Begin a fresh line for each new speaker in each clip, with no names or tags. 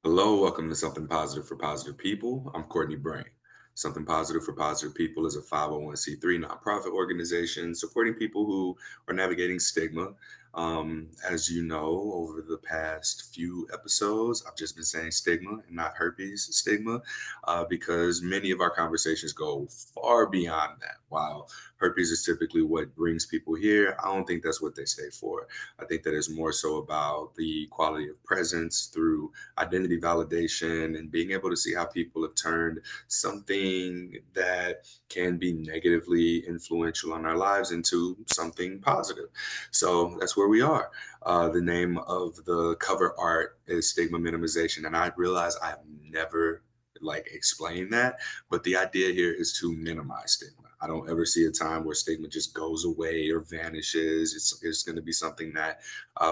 Hello, welcome to Something Positive for Positive People. I'm Courtney Brain. Something Positive for Positive People is a 501c3 nonprofit organization supporting people who are navigating stigma. As you know, over the past few episodes, I've just been saying stigma and not herpes stigma because many of our conversations go far beyond that. While herpes is typically what brings people here, I don't think that's what they stay for. I think that is more so about the quality of presence through identity validation and being able to see how people have turned something that can be negatively influential on our lives into something positive. So that's where we are. The name of the cover art is Stigma Minimization. And I realize I have never explained that, but the idea here is to minimize stigma. I don't ever see a time where stigma just goes away or vanishes. It's going to be something that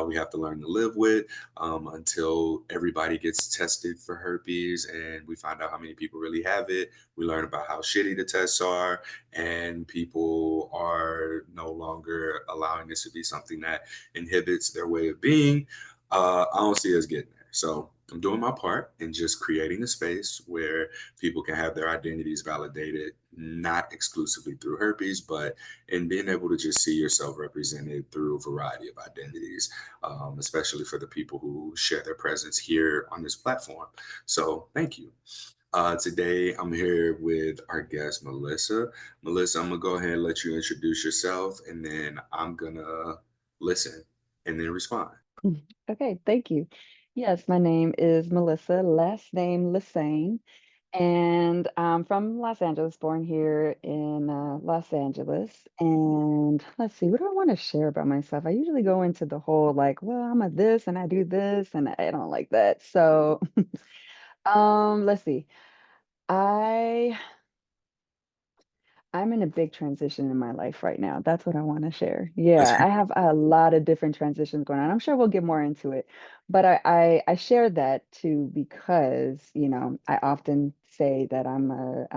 we have to learn to live with until everybody gets tested for herpes and we find out how many people really have it. We learn about how shitty the tests are, and people are no longer allowing this to be something that inhibits their way of being. I don't see us getting there. So I'm doing my part in just creating a space where people can have their identities validated, not exclusively through herpes, but in being able to just see yourself represented through a variety of identities, especially for the people who share their presence here on this platform. So thank you. Today, I'm here with our guest, Melissa. Melissa, I'm going to go ahead and let you introduce yourself, and then I'm going to listen and then respond.
Okay, thank you. Yes, my name is Melissa, last name LeSane, and I'm from Los Angeles, born here in Los Angeles. And let's see, what do I want to share about myself? I usually go into the whole like, well, I'm a this and I do this, and I don't like that. So, let's see. I I'm in a big transition in my life right now. That's what I want to share. Yeah, I have a lot of different transitions going on. I'm sure we'll get more into it, but I share that too because, I often say that I'm a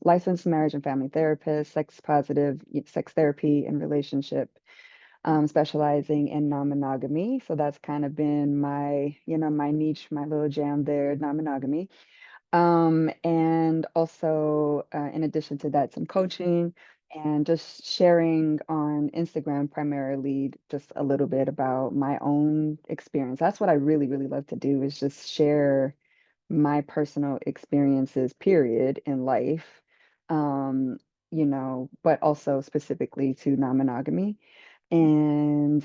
licensed marriage and family therapist, sex positive, sex therapy and relationship, specializing in non-monogamy. So that's kind of been my niche, my little jam there, non-monogamy. And also, in addition to that, some coaching and just sharing on Instagram, primarily just a little bit about my own experience. That's what I really, really love to do is just share my personal experiences, period, in life. Um, but also specifically to non-monogamy. And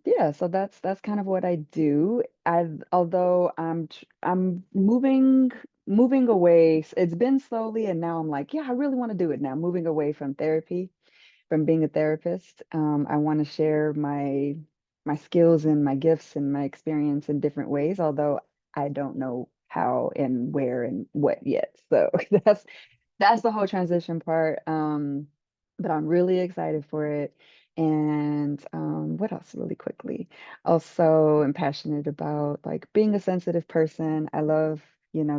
yeah, so that's kind of what I do. Although I'm moving away. It's been slowly, and now I'm like, yeah, I really want to do it now. Moving away from therapy, from being a therapist. I want to share my skills and my gifts and my experience in different ways, although I don't know how and where and what yet. So that's the whole transition part. But I'm really excited for it. And what else really quickly? Also, I'm passionate about like being a sensitive person. I love,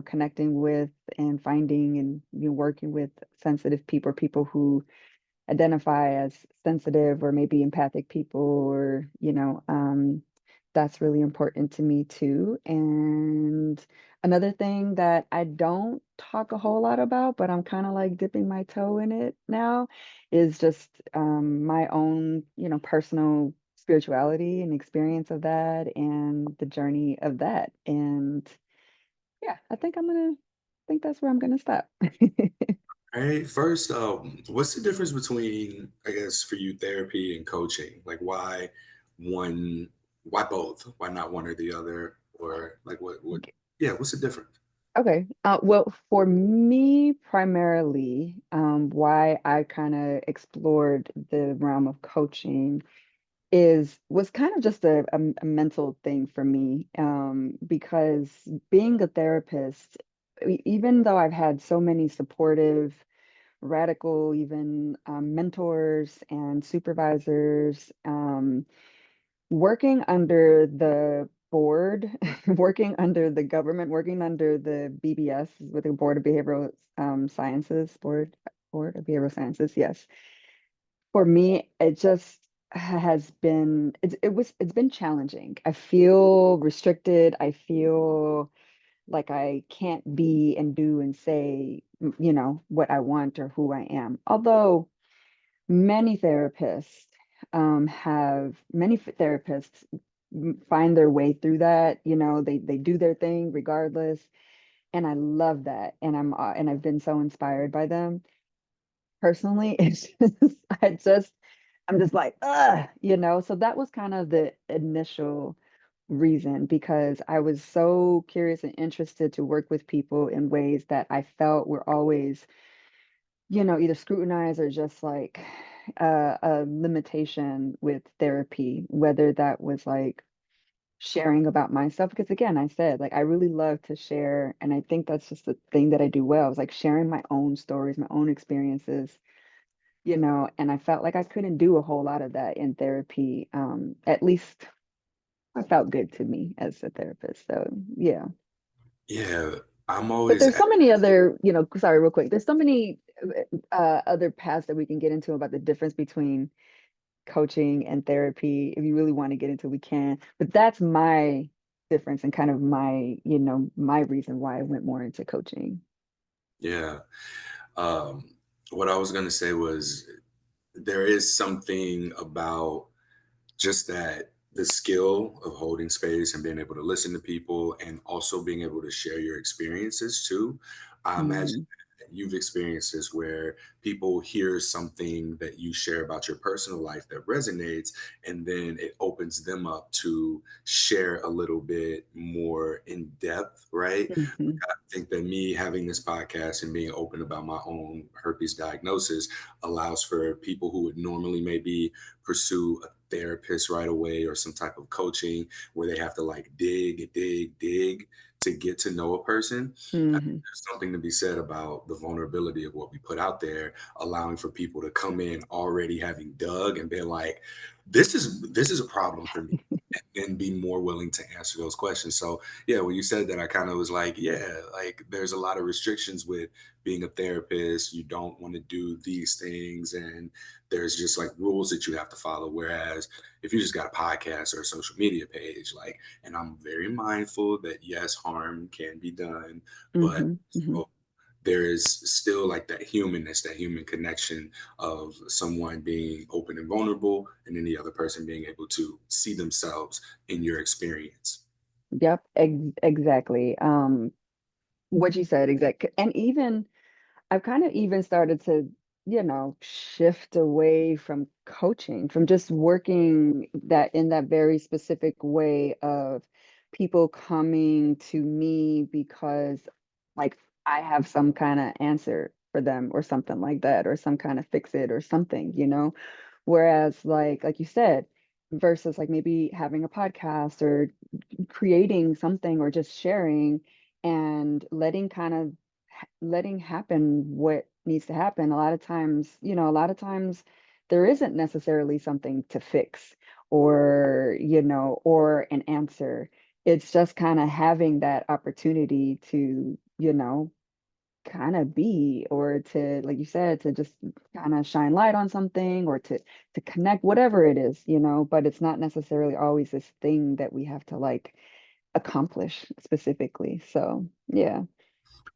connecting with and finding and working with sensitive people, people who identify as sensitive or maybe empathic people, or that's really important to me too. And another thing that I don't talk a whole lot about, but I'm kind of like dipping my toe in it now, is just my own personal spirituality and experience of that and the journey of that. And yeah, I think that's where I'm gonna stop.
All right, first, what's the difference between, I guess, for you, therapy and coaching? Like, one, why both? Why not one or the other? Or like, yeah, what's the difference?
Okay. Well, for me, primarily, why I kind of explored the realm of coaching was kind of just a mental thing for me, because being a therapist, even though I've had so many supportive, radical, even mentors and supervisors, working under the board, working under the government, working under the BBS, with the Board of Behavioral Sciences, Board of Behavioral Sciences, yes. For me, it just has been it's been challenging. I feel restricted. I feel like I can't be and do and say, what I want or who I am. Although many therapists therapists find their way through that. They do their thing regardless, and I love that. And I've been so inspired by them. Personally, it's just, I'm just like, so that was kind of the initial reason, because I was so curious and interested to work with people in ways that I felt were always, either scrutinized or just like a limitation with therapy, whether that was like sharing about myself. Because again, I said, like, I really love to share, and I think that's just the thing that I do well, is like sharing my own stories, my own experiences, and I felt like I couldn't do a whole lot of that in therapy. At least it felt good to me as a therapist. So yeah.
Yeah, I'm
But
always
there's so many other, sorry, real quick. There's so many other paths that we can get into about the difference between coaching and therapy. If you really want to get into, we can. But that's my difference and kind of my reason why I went more into coaching.
yeah. Um, what I was gonna say was there is something about just that the skill of holding space and being able to listen to people and also being able to share your experiences too. I imagine
Mm,
that you've experienced this where people hear something that you share about your personal life that resonates, and then it opens them up to share a little bit more in depth, right?
mhm,
I think that me having this podcast and being open about my own herpes diagnosis allows for people who would normally maybe pursue a therapist right away or some type of coaching where they have to like dig to get to know a person. I think
mhm,
there's something to be said about the vulnerability of what we put out there, allowing for people to come in already having dug and been like, this is a problem for me. And be more willing to answer those questions. So yeah, when you said that, I kind of was like, yeah, like there's a lot of restrictions with being a therapist. You don't want to do these things, and there's just like rules that you have to follow. Whereas if you just got a podcast or a social media page, like, and I'm very mindful that yes, harm can be done, but
mhm, mhm.
so there is still like that humanness, that human connection of someone being open and vulnerable, and then the other person being able to see themselves in your experience.
Yep, exactly. What you said, exact. And even I've kind of even started to, shift away from coaching, from just working that in that very specific way of people coming to me because, like, I have some kind of answer for them or something like that, or some kind of fix it or something. Whereas, like you said, versus like maybe having a podcast or creating something or just sharing and letting happen what needs to happen. A lot of times there isn't necessarily something to fix, or an answer. It's just kind of having that opportunity to, kind of be, or to, like you said, to just kind of shine light on something, or to connect, whatever it is, but it's not necessarily always this thing that we have to like accomplish specifically. So yeah.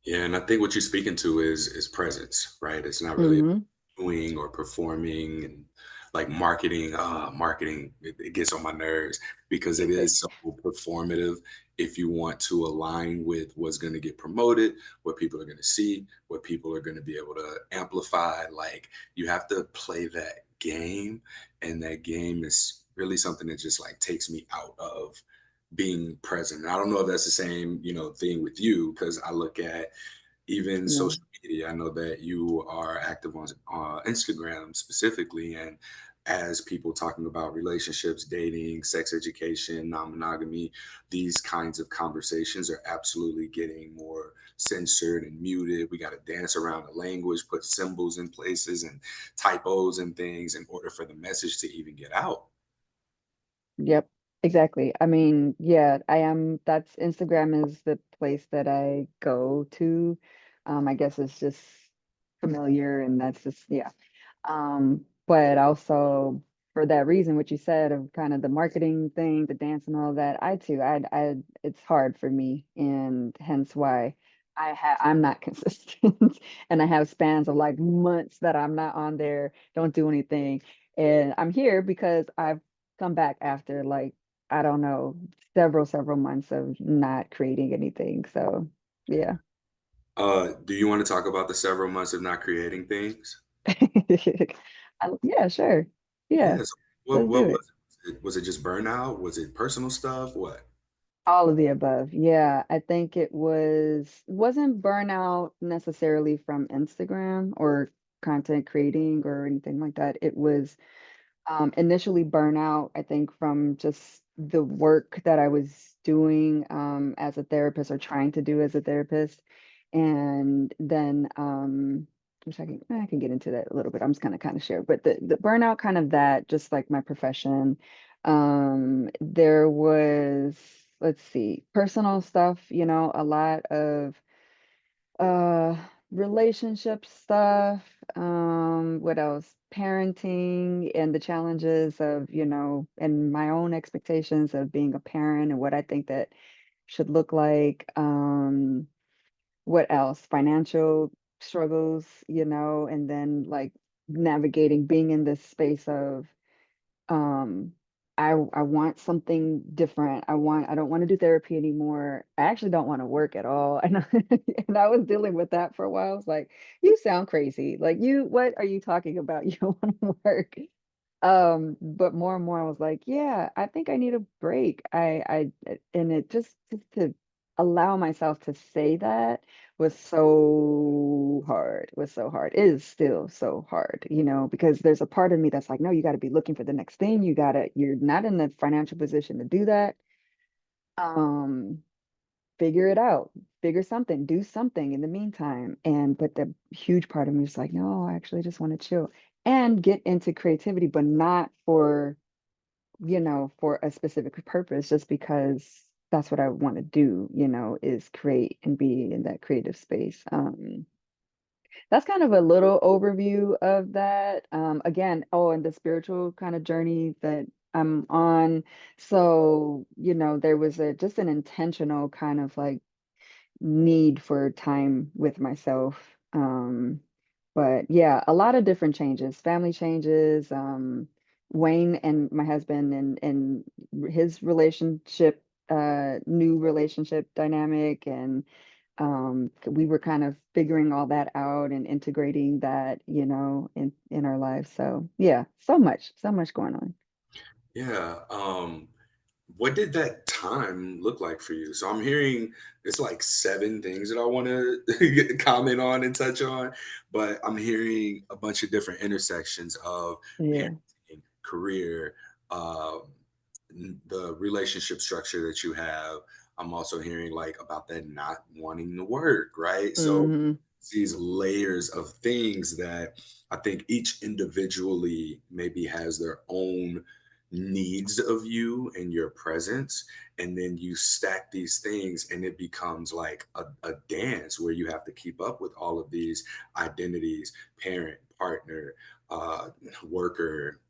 Yeah, and I think what you're speaking to is presence, right? It's not really
Hmm.
doing or performing and like marketing. Marketing it gets on my nerves because it is so performative. If you want to align with what's going to get promoted, what people are going to see, what people are going to be able to amplify, like you have to play that game, and that game is really something that just like takes me out of being present. And I don't know if that's the same, thing with you, because I look at even
Yeah.
social media. I know that you are active on Instagram specifically, and as people talking about relationships, dating, sex education, non-monogamy, these kinds of conversations are absolutely getting more censored and muted. We got to dance around the language, put symbols in places and typos and things in order for the message to even get out.
Yep, exactly. I mean, yeah, that's Instagram is the place that I go to. I guess it's just familiar, and that's just, yeah. But also for that reason, what you said of kind of the marketing thing, the dance and all that, I too, it's hard for me, and hence why I'm not consistent, and I have spans of like months that I'm not on there, don't do anything, and I'm here because I've come back after like I don't know several months of not creating anything. So yeah.
Do you want to talk about the several months of not creating things?
Yeah, sure. Yeah,
Yes.
let's
What
do it.
was it? Was it just burnout? Was it personal stuff? What?
All of the above. Yeah, I think wasn't burnout necessarily from Instagram or content creating or anything like that. It was initially burnout, I think, from just the work that I was doing as a therapist or trying to do as a therapist. And then, which I can get into that a little bit. I'm just gonna kind of share, but the burnout, kind of that, just like my profession. There was, let's see, personal stuff, a lot of uh relationship stuff, what else, parenting and the challenges of, and my own expectations of being a parent and what I think that should look like, what else, financial struggles, and then like navigating being in this space of um I want something different. I don't want to do therapy anymore. I actually don't want to work at all. And and I was dealing with that for a while. I was like, you sound crazy. Like, what are you talking about? You don't want to work. But more and more I was like, yeah, I think I need a break. And it just to allow myself to say that was so hard, was so hard. It is still so hard, because there's a part of me that's like, no, you got to be looking for the next thing. You're not in the financial position to do that. Um, Figure it out, figure something, do something in the meantime. But the huge part of me is like, no, I actually just want to chill and get into creativity, but not for a specific purpose, just because that's what I want to do, is create and be in that creative space. That's kind of a little overview of that. Again, oh, and the spiritual kind of journey that I'm on. So, there was just an intentional kind of like need for time with myself. But yeah, a lot of different changes, family changes, Wayne and my husband and his relationship, new relationship dynamic, and we were kind of figuring all that out and integrating that, in our lives. So yeah, so much going on.
Yeah. What did that time look like for you? So I'm hearing it's like seven things that I want to comment on and touch on, but I'm hearing a bunch of different intersections of
Yeah.
parenting, career, um, the relationship structure that you have. I'm also hearing like about that not wanting to work, right? So
Hmm.
these layers of things that I think each individually maybe has their own needs of you and your presence. And then you stack these things and it becomes like a dance where you have to keep up with all of these identities: parent, partner, uh, worker.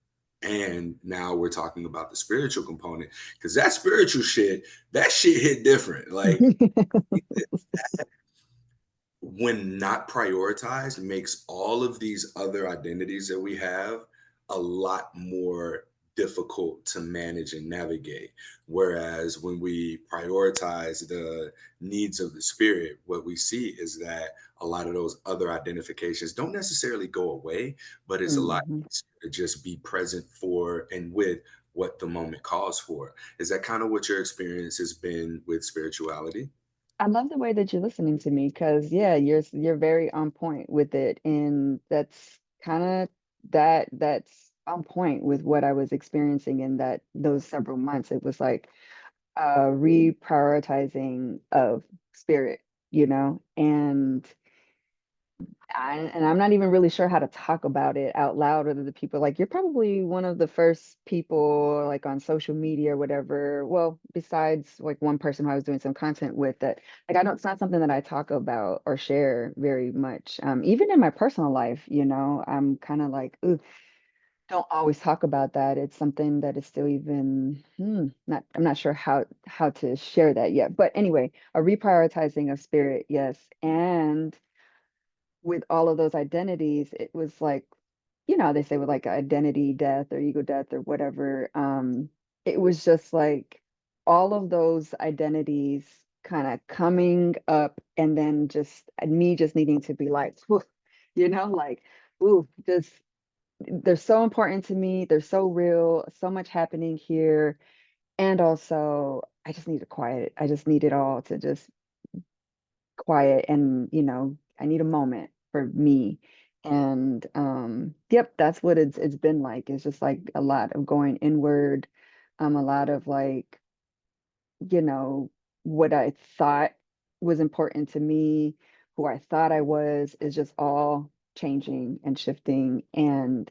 And now we're talking about the spiritual component because that shit hit different. Like when not prioritized makes all of these other identities that we have a lot more difficult to manage and navigate. Whereas when we prioritize the needs of the spirit, what we see is that a lot of those other identifications don't necessarily go away, but it's a lot
Hmm.
easier to just be present for and with what the moment calls for. Is that kind of what your experience has been with spirituality?
I love the way that you're listening to me, because yeah, you're very on point with it, and that's kind of that's on point with what I was experiencing in those several months. It was like reprioritizing of spirit, and I'm not even really sure how to talk about it out loud, or the people like, you're probably one of the first people like on social media or whatever. Well, besides like one person who I was doing some content with, that like I don't, it's not something that I talk about or share very much. Even in my personal life, I'm kind of like, ooh. don't always talk about that. It's something that is still even not I'm not sure how to share that yet. But anyway, a reprioritizing of spirit, yes. And with all of those identities, it was like, they say with like identity death or ego death or whatever. It was just like all of those identities kind of coming up and then just me just needing to be like, "Whew," like, ooh, just they're so important to me. They're so real, so much happening here. And also, I just need to quiet it. I just need it all to just quiet and, I need a moment for me. And yep, that's what it's been like. It's just like a lot of going inward, a lot of like, you know, what I thought was important to me, who I thought I was, is just all changing and shifting. And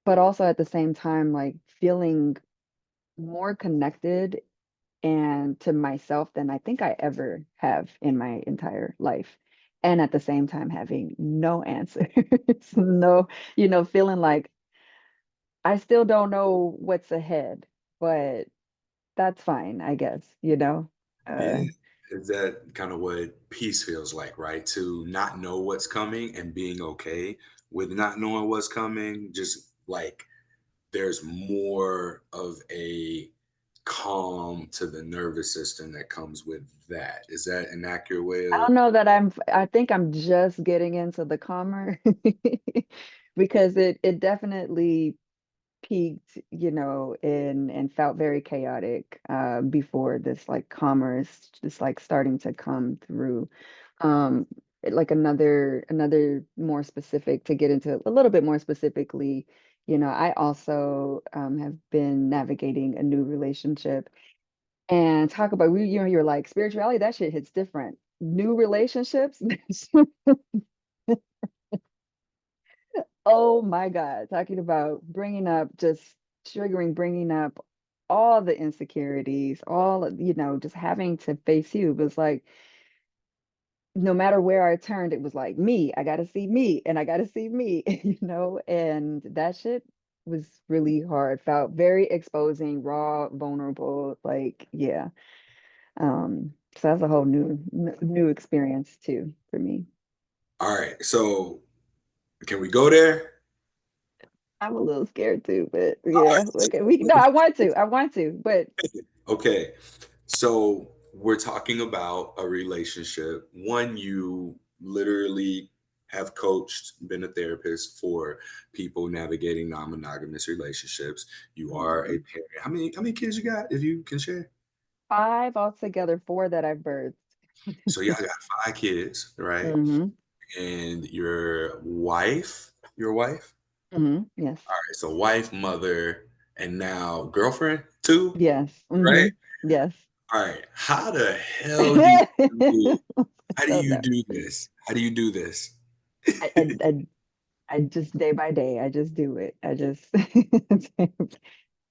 but also at the same time, like feeling more connected and to myself than I think I ever have in my entire life. And at the same time, having no answers, no, feeling like I still don't know what's ahead, but that's fine, I guess. Uh,
Yeah. Is that kind of what peace feels like, right? To not know what's coming and being okay with not knowing what's coming, just like there's more of a calm to the nervous system that comes with that. Is that an accurate way
I
of?
don't know that I think I'm just getting into the calmer because it definitely peaked, and felt very chaotic before this like commerce just like starting to come through. Um like another more specific to get into a little bit more specifically, I also have been navigating a new relationship and talk about you're like spirituality, that shit hits different. New relationships, oh my God, talking about bringing up, just bringing up all the insecurities, all of, just having to face you. It was like, no matter where I turned, it was like, me, I got to see me and I got to see me, and that shit was really hard. Felt very exposing, raw, vulnerable. Like, yeah. So that's a whole new experience too for me.
All right. So can we go there?
I'm a little scared too, but
All
yeah, okay. We no,
right.
I want to, but
Okay. So we're talking about a relationship. One, you literally have coached, been a therapist for people navigating non-monogamous relationships. You are a
mhm.
parent. How many kids you got, if you can share?
5 altogether, 4 that I've birthed.
So y'all got 5 kids, right?
Hmm.
And your wife?
Yes.
All right, so wife, mother, and now girlfriend too,
Yes.
right?
Yes.
All right. How do
So
you
no.
do this? How do you do this?
I, I I I just day by day, I just do it. I just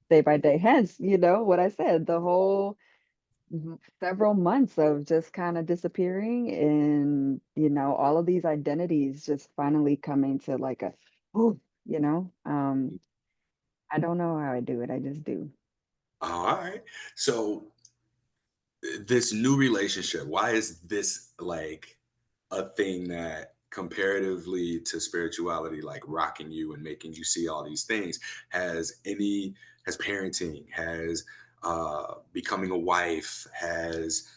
day by day. Hence, what I said, the whole several months of just kind of disappearing and all of these identities just finally coming to like a ooh, I don't know how I do it, I just do.
All right. So this new relationship, why is this like a thing that comparatively to spirituality, like rocking you and making you see all these things, has parenting, has becoming a wife, has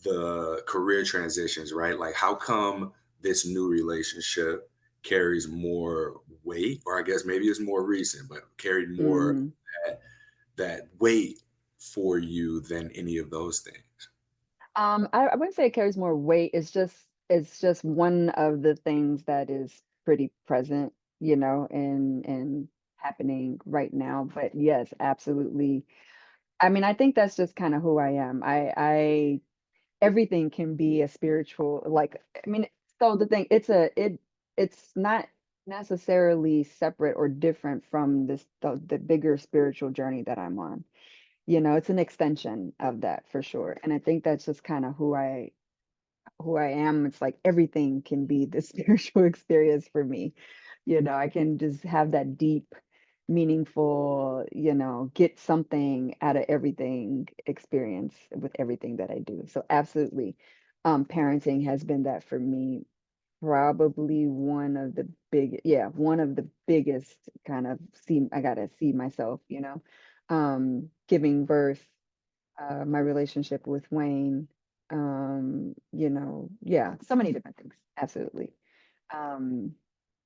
the career transitions, right? Like how come this new relationship carries more weight, or I guess maybe it's more recent, but carried more
Mhm.
that weight for you than any of those things?
I wouldn't say it carries more weight. It's just one of the things that is pretty present, and happening right now. But yes, absolutely. I mean, I think that's just kind of who I am. I everything can be a spiritual, like, I mean, so the thing, it's not necessarily separate or different from the bigger spiritual journey that I'm on. It's an extension of that for sure. And I think that's just kind of who I am. It's like everything can be the spiritual experience for me. I can just have that deep. meaningful, get something out of everything experience with everything that I do. So absolutely, parenting has been that for me. Probably one of the biggest kind of I gotta see myself, giving birth, my relationship with Wayne, yeah, so many different things. Absolutely. Um,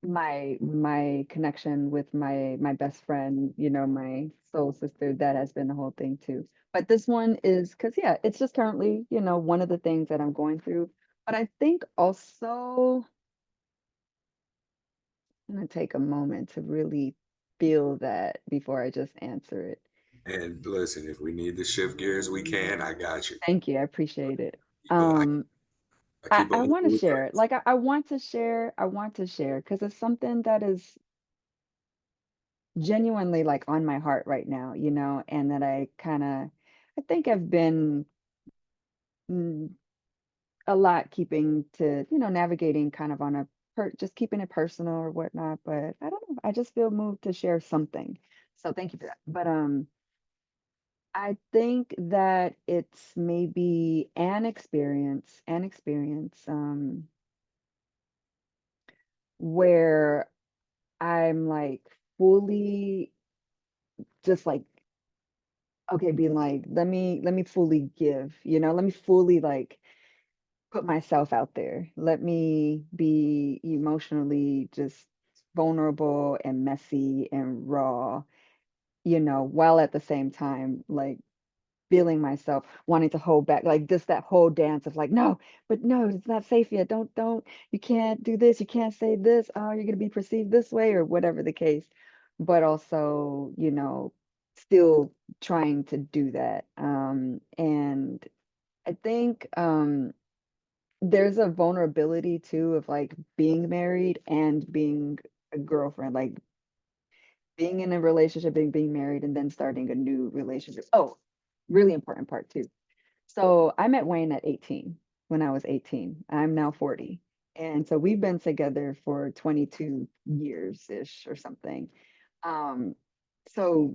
my connection with my best friend, my soul sister, that has been the whole thing too. But this one is because yeah, it's just currently, one of the things that I'm going through. But I think also I'm gonna take a moment to really feel that before I just answer it.
And listen, if we need to shift gears, we can. I got you.
Thank you. I appreciate it.
Keep a, I,
Um,
I
I,
keep an
I want to
open
share it. Like I want to share because it's something that is genuinely like on my heart right now, and that I think I've been mm, a lot keeping to, navigating kind of on a just keeping it personal or whatnot. But I don't know. I just feel moved to share something. So thank you for that. But I think that it's maybe an experience, where I'm like fully just like, okay, being like, let me fully give, let me fully like put myself out there. Let me be emotionally just vulnerable and messy and raw, while at the same time, like feeling myself wanting to hold back, like just that whole dance of like, no, but no, it's not safe yet. Don't, you can't do this. You can't say this. Oh, you're going to be perceived this way or whatever the case. But also, still trying to do that. And I think, there's a vulnerability too of like being married and being a girlfriend, like being in a relationship, being married, and then starting a new relationship. Oh, really important part too. So I met Wayne at 18 when I was 18. I'm now 40. And so we've been together for 22 years-ish or something. Um, so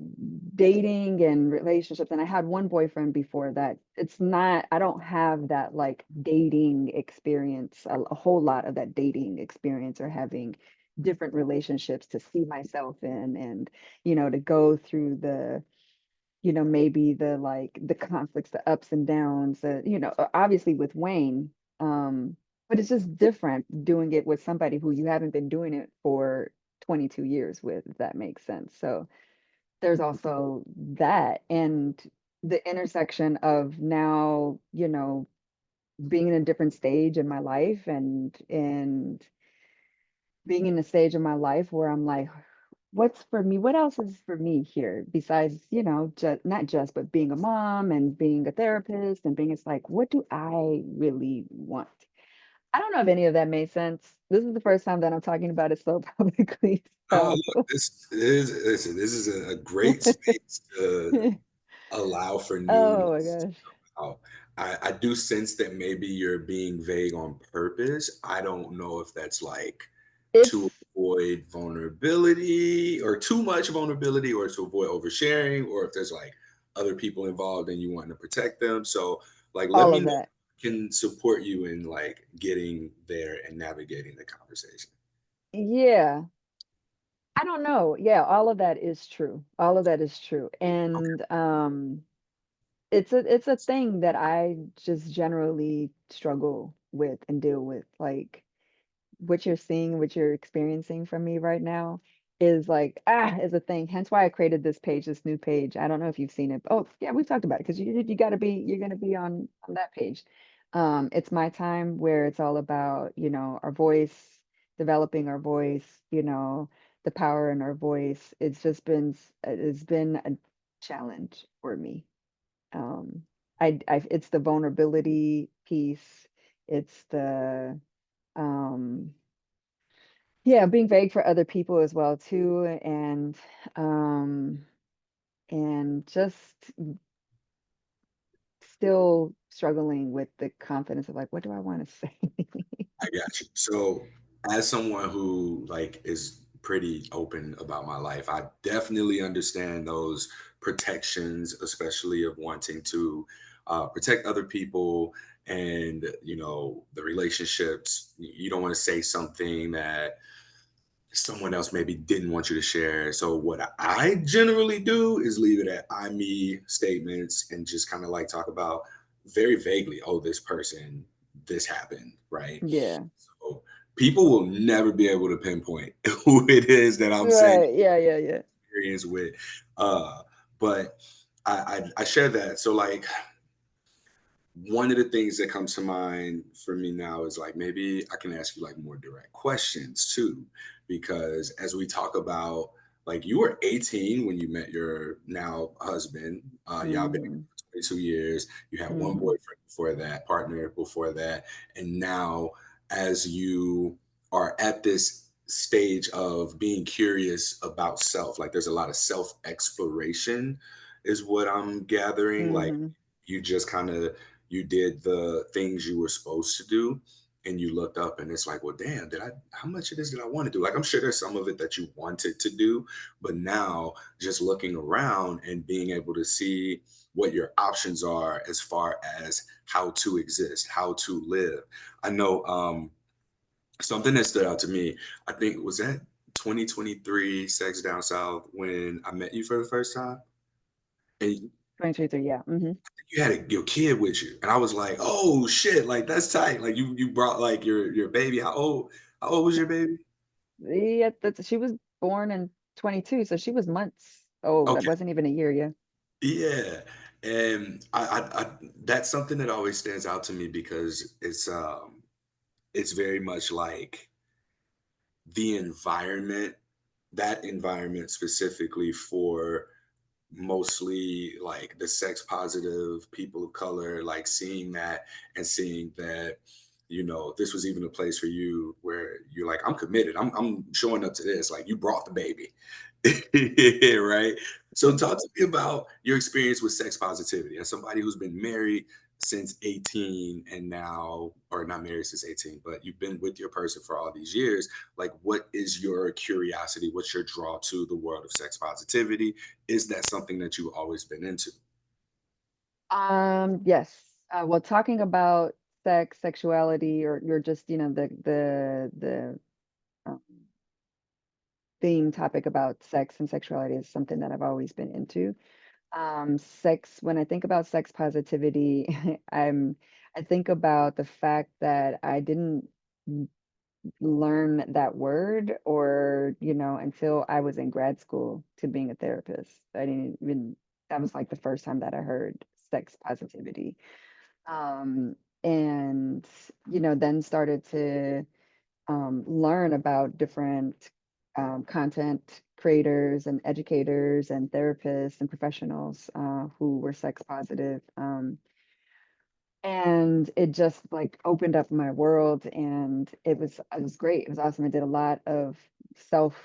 dating and relationships, and I had one boyfriend before that. I don't have that like dating experience, a whole lot of that dating experience or having different relationships to see myself in and, to go through the maybe the like the conflicts, the ups and downs, obviously with Wayne, but it's just different doing it with somebody who you haven't been doing it for 22 years with, if that makes sense. So there's also that, and the intersection of now, being in a different stage in my life and being in a stage of my life where I'm like, what's for me? What else is for me here besides, just not just, but being a mom and being a therapist and being, it's like, what do I really want? I don't know if any of that made sense. This is the first time that I'm talking about it so publicly.
Oh,
So,
look, this is listen, this is a great space to allow for
oh my
newness to
gosh.
come out. I do sense that maybe you're being vague on purpose. I don't know if that's like to
It's
avoid vulnerability or too much vulnerability or to avoid oversharing or if there's like other people involved and you want to protect them. So like let
all
me
of
know
that.
if I can support you in like getting there and navigating the conversation.
Yeah. I don't know. Yeah, all of that is true. All of that is true.
Okay.
And it's a thing that I just generally struggle with and deal with. Like what you're seeing, what you're experiencing from me right now is like, is a thing. Hence why I created this new page. I don't know if you've seen it. Oh, yeah, we've talked about it because you're gonna be on that page. It's my time where it's all about, our voice, developing our voice, the power in our voice. It's been a challenge for me. Um, it's the vulnerability piece. It's the um yeah, being vague for other people as well too, um, and just still struggling with the confidence of like, what do I want to say?
I got you. So, as someone who like is pretty open about my life. I definitely understand those protections, especially of wanting to protect other people and, the relationships. You don't want to say something that someone else maybe didn't want you to share. So what I generally do is leave it at I me statements and just kind of like talk about very vaguely, oh, this person, this happened, right?
Yeah.
So people will never be able to pinpoint who it is that I'm saying
Right. Yeah, yeah, yeah.
experience with. Uh, but I share that. So like one of the things that comes to mind for me now is like maybe I can ask you like more direct questions too, because as we talk about like you were 18 when you met your now husband, y'all been together
Mhm.
for 22 years. You had one
Mhm.
boyfriend before that, partner before that, and now as you are at this stage of being curious about self, like there's a lot of self exploration, is what I'm gathering. Like
Mhm.
you just kind of you did the things you were supposed to do and you looked up and it's like, well, damn, did I how much of this did I want to do? Like I'm sure there's some of it that you wanted to do, but now just looking around and being able to see what your options are as far as how to exist, how to live. I know something that stood out to me, I think was that 2023 Sex Down South when I met you for the first time. And
2023, yeah. Mhm.
you had your kid with you, and I was like, "Oh shit, like that's tight." Like you brought like your baby. How old was your baby?
Yeah, that's she was born in 22, so she was months old. That
Okay,
wasn't even a year, yeah.
yeah, and I that's something that always stands out to me because it's very much like the environment, that environment specifically for mostly like the sex positive people of color, like seeing that and seeing that, this was even a place for you where you're like, I'm committed. I'm showing up to this. Like you brought the baby. Right. So talk to me about your experience with sex positivity as somebody who's been married since 18 and now, or not married since 18, but you've been with your person for all these years. Like, what is your curiosity? What's your draw to the world of sex positivity? Is that something that you've always been into?
Yes. Well, talking about sex, sexuality, or you're just, the um, theme topic about sex and sexuality is something that I've always been into. Sex, when I think about sex positivity, I think about the fact that I didn't learn that word or, until I was in grad school to being a therapist. I didn't even, that was like the first time that I heard sex positivity. Um, and, then started to learn about different content creators and educators and therapists and professionals who were sex positive. And it just like opened up my world and it was great. It was awesome. I did a lot of self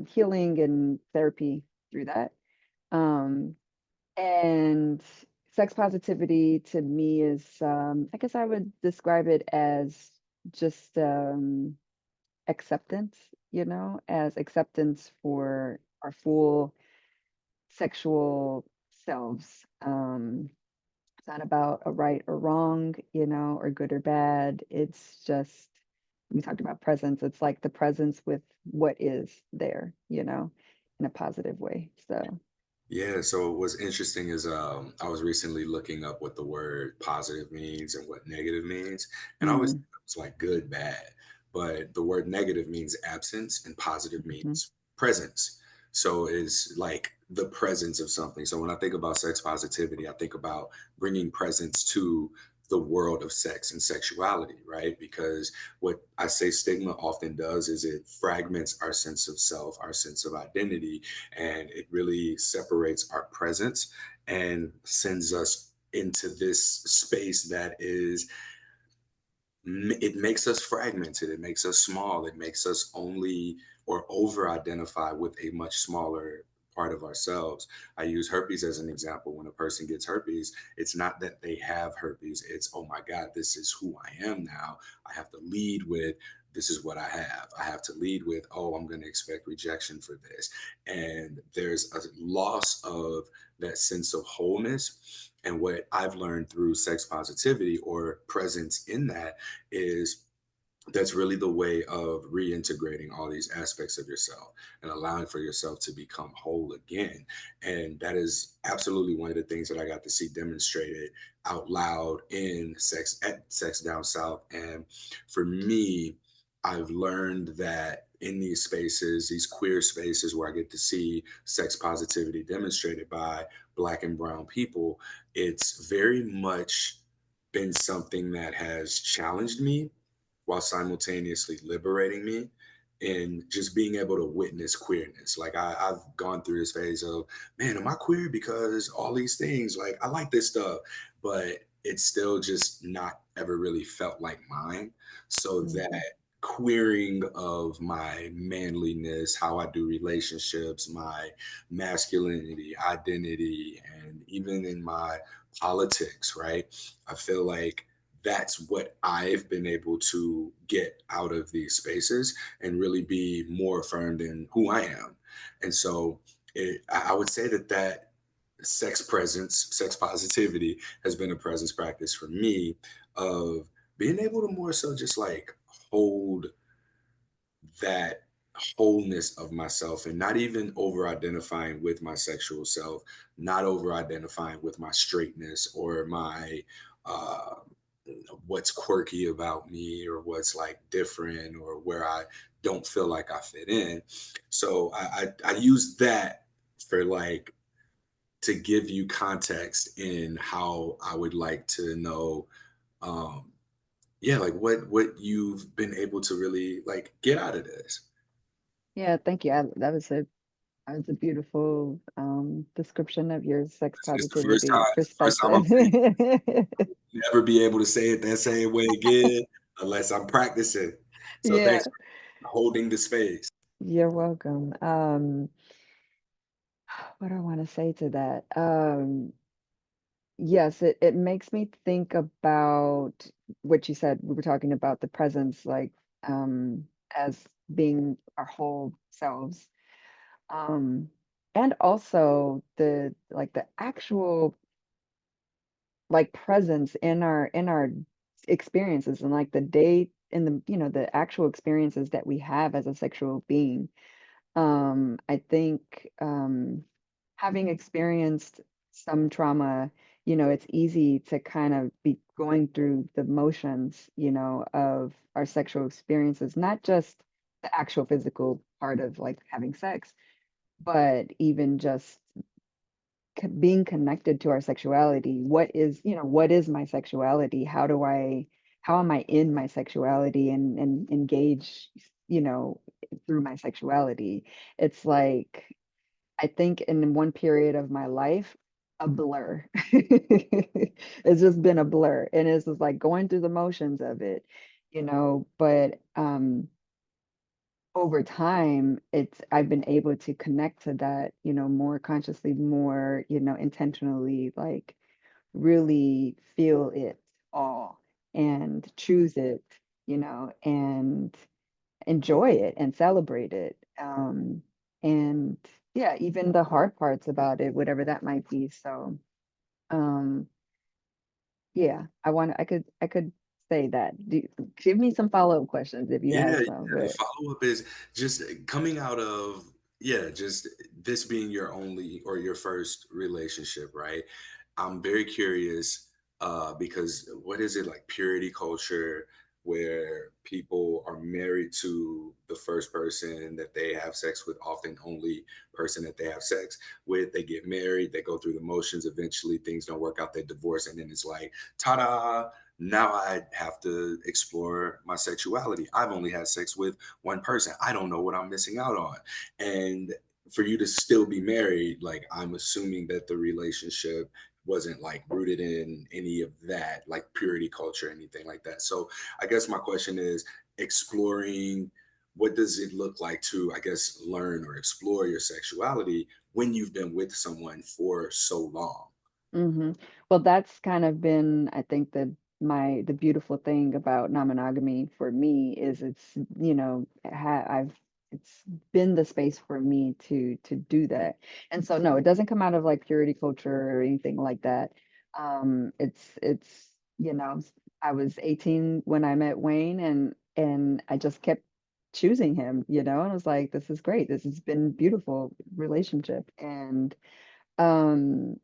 healing and therapy through that. Um, and sex positivity to me is I guess I would describe it as just acceptance, as acceptance for our full sexual selves. It's not about a right or wrong, or good or bad. It's just, we talked about presence. It's like the presence with what is there, in a positive way. So,
Yeah, so what's interesting is I was recently looking up what the word positive means and what negative means. And I always
mm,
think it's like good, bad. But the word negative means absence and positive
mhm.
means presence. So it's like the presence of something. So when I think about sex positivity, I think about bringing presence to the world of sex and sexuality, right? Because what I say stigma often does is it fragments our sense of self, our sense of identity, and it really separates our presence and sends us into this space that is it makes us fragmented, it makes us small, it makes us only or over identify with a much smaller part of ourselves. I use herpes as an example. When a person gets herpes, it's not that they have herpes, it's, oh my god, this is who I am now. I have to lead with this is what I have. I have to lead with, oh, I'm going to expect rejection for this. And there's a loss of that sense of wholeness. And what I've learned through sex positivity or presence in that is that's really the way of reintegrating all these aspects of yourself and allowing for yourself to become whole again. And that is absolutely one of the things that I got to see demonstrated out loud in sex at Sex Down South. And for me, I've learned that in these spaces, these queer spaces where I get to see sex positivity demonstrated by Black and Brown people, it's very much been something that has challenged me while simultaneously liberating me and just being able to witness queerness. Like I've gone through this phase of, man, am I queer because all these things, like I like this stuff, but it's still just not ever really felt like mine. So that
Mhm.
queering of my manliness, how I do relationships, my masculinity, identity, and even in my politics, right? I feel like that's what I've been able to get out of these spaces and really be more affirmed in who I am. And so I would say that sex presence, sex positivity has been a presence practice for me of being able to more so just like hold that wholeness of myself and not even over identifying with my sexual self, not over identifying with my straightness or my uh what's quirky about me or what's like different or where I don't feel like I fit in. So I use that for like to give you context in how I would like to know um yeah, like what you've been able to really like get out of this.
Yeah, thank you. That was a beautiful description of your sex
It's the first
positivity
time, I'm
perspective.
saying never be able to say it that same way again unless I'm practicing. So
Yeah,
thanks for holding the space.
you're welcome. What do I want to say to that? Yes, it makes me think about what you said. We were talking about the presence, like as being our whole selves. Um, and also the actual like presence in our experiences and like the day in the the actual experiences that we have as a sexual being. I think having experienced some trauma, it's easy to kind of be going through the motions, of our sexual experiences, not just the actual physical part of like having sex, but even just being connected to our sexuality. What is my sexuality? How am I in my sexuality and engage, you know, through my sexuality? It's like, I think in one period of my life, a blur. It's just been a blur. And it's just like going through the motions of it, but over time, I've been able to connect to that, more consciously, more, intentionally, like really feel it all and choose it, and enjoy it and celebrate it. And yeah, even the hard parts about it, whatever that might be. So, um, yeah, I could say that. Give me some follow-up questions if you
Yeah,
have
yeah.
some,
The
but
follow-up is just coming out of, yeah, just this being your only or your first relationship, right? I'm very curious because what is it like purity culture where people are married to the first person that they have sex with, often only person that they have sex with. They get married, they go through the motions, eventually things don't work out, they divorce, and then it's like, ta-da, now I have to explore my sexuality. I've only had sex with one person. I don't know what I'm missing out on. And for you to still be married, like I'm assuming that the relationship wasn't like rooted in any of that, like purity culture, anything like that. So I guess my question is exploring what does it look like to, I guess, learn or explore your sexuality when you've been with someone for so long?
well, that's kind of been, I think, the the beautiful thing about non-monogamy for me is it's, I've it's been the space for me to do that. And so no, it doesn't come out of like purity culture or anything like that. It's, you know, I was 18 when I met Wayne, and I just kept choosing him, and I was like, this is great. This has been beautiful relationship. And um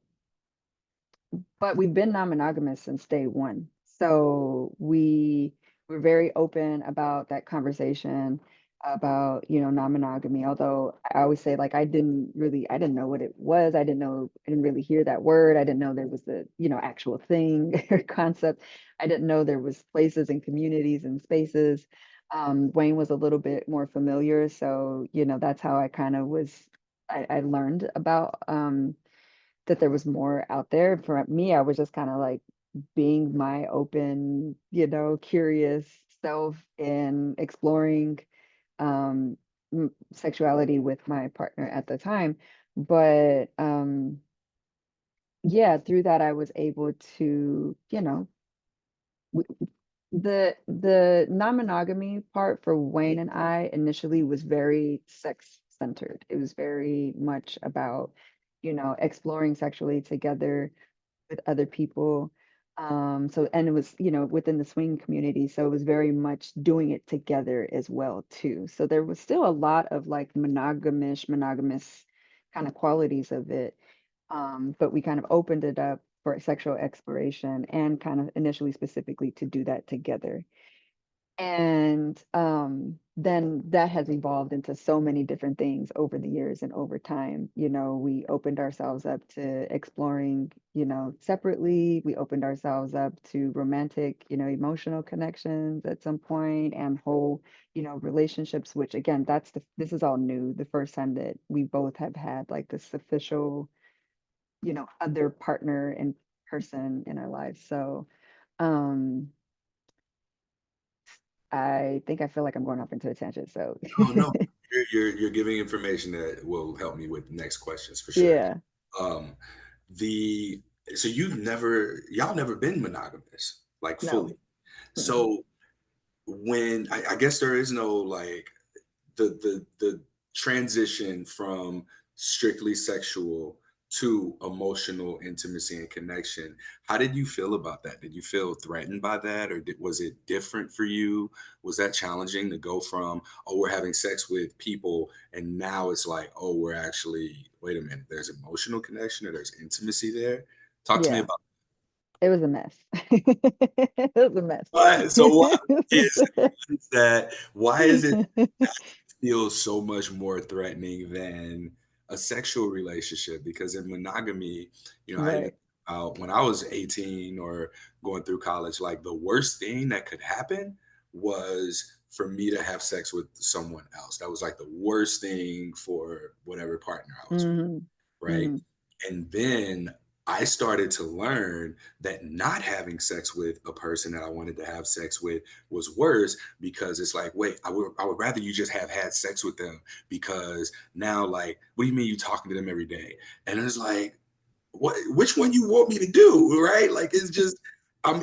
but we've been non-monogamous since day one. So we were very open about that conversation about, non-monogamy. Although I always say, like, I didn't know what it was. I didn't really hear that word. I didn't know there was the, actual thing or concept. I didn't know there was places and communities and spaces. Wayne was a little bit more familiar. So, that's how I kind of I learned about that there was more out there. For me, I was just kind of like being my open, curious self and exploring um sexuality with my partner at the time. But yeah, through that I was able to, the non-monogamy part for Wayne and I initially was very sex centered. It was very much about, exploring sexually together with other people. And it was, within the swing community. So it was very much doing it together as well, too. So there was still a lot of like monogamous kind of qualities of it. But we kind of opened it up for sexual exploration and kind of initially specifically to do that together. And then that has evolved into so many different things over the years and over time. We opened ourselves up to exploring, separately. We opened ourselves up to romantic, emotional connections at some point, and whole, relationships, which again, this is all new. The first time that we both have had like this official, other partner and person in our lives. So, um, I think I feel like I'm going off into a tangent, so
Oh no, you're giving information that will help me with next questions for sure.
yeah,
Um, the so y'all never been monogamous, like fully.
no. Mm-mm.
So when I guess there is no like the transition from strictly sexual to emotional intimacy and connection. How did you feel about that? Did you feel threatened by that, or was it different for you? Was that challenging to go from, oh, we're having sex with people, and now it's like, oh, we're actually, wait a minute, there's emotional connection or there's intimacy there? Talk to me
Yeah,
about
it was a mess. It was a mess.
why. So why is that? Why is it feels so much more threatening than a sexual relationship? Because in monogamy, I even
Right.
when I was 18 or going through college, like the worst thing that could happen was for me to have sex with someone else. That was like the worst thing for whatever partner I was with,
Mhm.
right?
Mhm.
And then I started to learn that not having sex with a person that I wanted to have sex with was worse, because it's like, wait, I would rather you just have had sex with them, because now, like, what do you mean you talking to them every day? And it's like, which one you want me to do, right? Like, it's just, I'm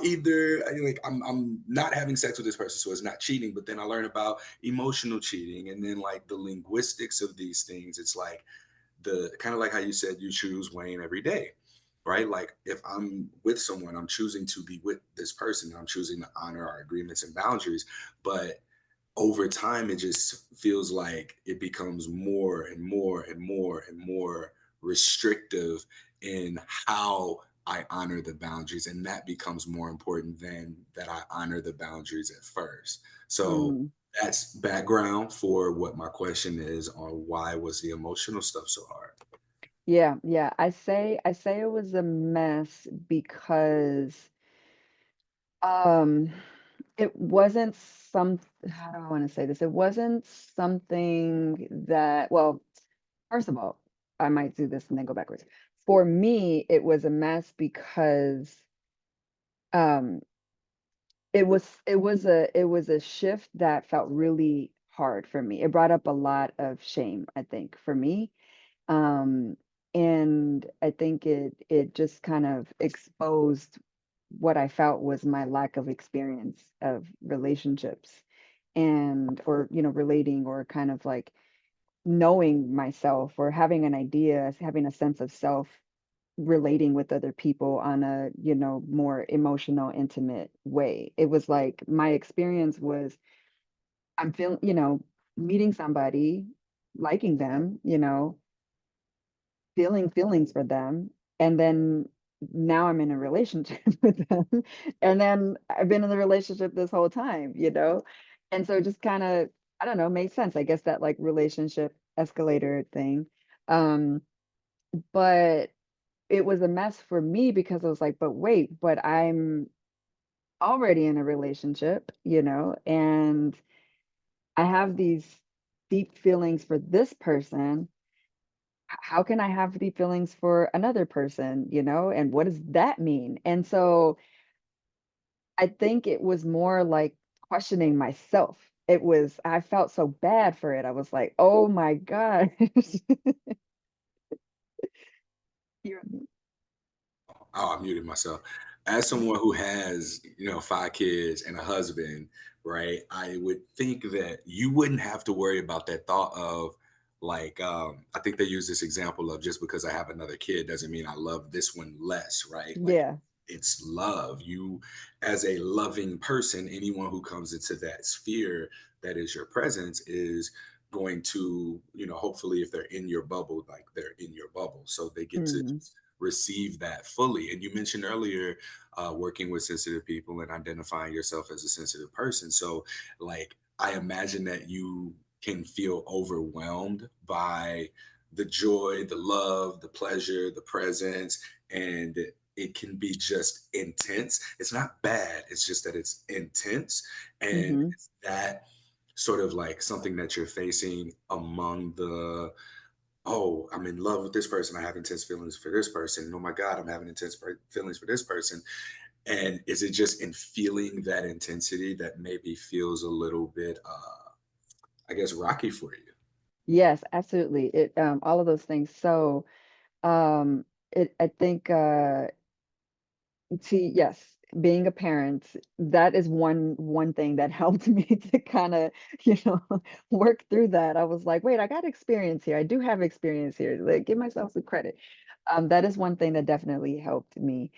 not having sex with this person, so it's not cheating. But then I learn about emotional cheating, and then like the linguistics of these things. It's like the kind of like how you said you choose Wayne every day, right? Like if I'm with someone, I'm choosing to be with this person. I'm choosing to honor our agreements and boundaries. But over time, it just feels like it becomes more and more and more and more restrictive in how I honor the boundaries. And that becomes more important than that I honor the boundaries at first. So
Mm.
that's background for what my question is on why was the emotional stuff so hard.
Yeah, yeah. I say it was a mess because um it wasn't some how do I want to say this? It wasn't something that, well, first of all, I might do this and then go backwards. For me, it was a mess because um it was a shift that felt really hard for me. It brought up a lot of shame, I think, for me. Um and I think it just kind of exposed what I felt was my lack of experience of relationships and or relating or kind of like knowing myself or having an idea, having a sense of self relating with other people on a more emotional intimate way. It was like my experience was I'm feeling, meeting somebody, liking them, feeling feelings for them, and then now I'm in a relationship with them, and then I've been in the relationship this whole time, and so it just kind of, I don't know, makes sense. I guess that like relationship escalator thing. Um, but it was a mess for me because I was like, but wait, but I'm already in a relationship, and I have these deep feelings for this person. How can I have deep feelings for another person, and what does that mean? And so I think it was more like questioning myself. I felt so bad for it. I was like, oh my gosh. You're-
Oh, I muted myself. As someone who has, 5 kids and a husband, right? I would think that you wouldn't have to worry about that thought of like, I think they use this example of just because I have another kid doesn't mean I love this one less, right? Like
yeah.
it's love. You, as a loving person, anyone who comes into that sphere that is your presence is going to, hopefully if they're in your bubble, like they're in your bubble. So they get to
Mhm.
receive that fully. And you mentioned earlier working with sensitive people and identifying yourself as a sensitive person. So, like, I imagine that you can feel overwhelmed by the joy, the love, the pleasure, the presence, and it can be just intense. It's not bad, it's just that it's intense. And
Mhm.
it's that sort of like something that you're facing among the oh, I'm in love with this person. I have intense feelings for this person. Oh my God, I'm having feelings for this person. And is it just in feeling that intensity that maybe feels a little bit, I guess, rocky for you?
Yes, absolutely. It all of those things. So, I think see, yes, being a parent, that is one thing that helped me to kind of, you know, work through that. I was like, wait, I got experience here. I do have experience here. Like, give myself some credit. That is one thing that definitely helped me.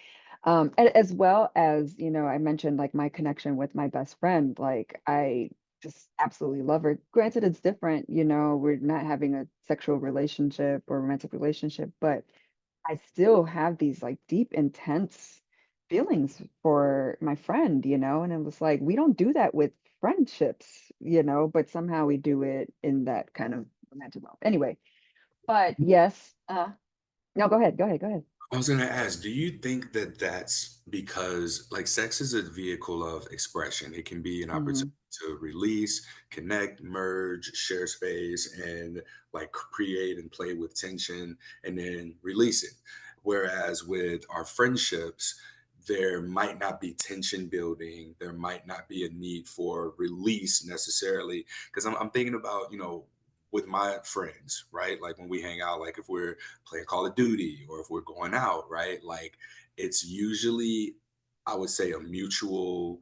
As well as, I mentioned like my connection with my best friend. Like, I just absolutely love her. Granted, it's different, we're not having a sexual relationship or romantic relationship, but I still have these like deep, intense feelings for my friend, and it was like, we don't do that with friendships, but somehow we do it in that kind of romantic mode. Anyway, but yes, no, go ahead, go ahead, go ahead.
I was going to ask, do you think that that's because like sex is a vehicle of expression? It can be an opportunity
Hmm.
to release, connect, merge, share space, and like create and play with tension and then release it. Whereas with our friendships, there might not be tension building. There might not be a need for release necessarily. Because I'm thinking about, with my friends, right? Like when we hang out, like if we're playing Call of Duty or if we're going out, right? Like it's usually, I would say, a mutual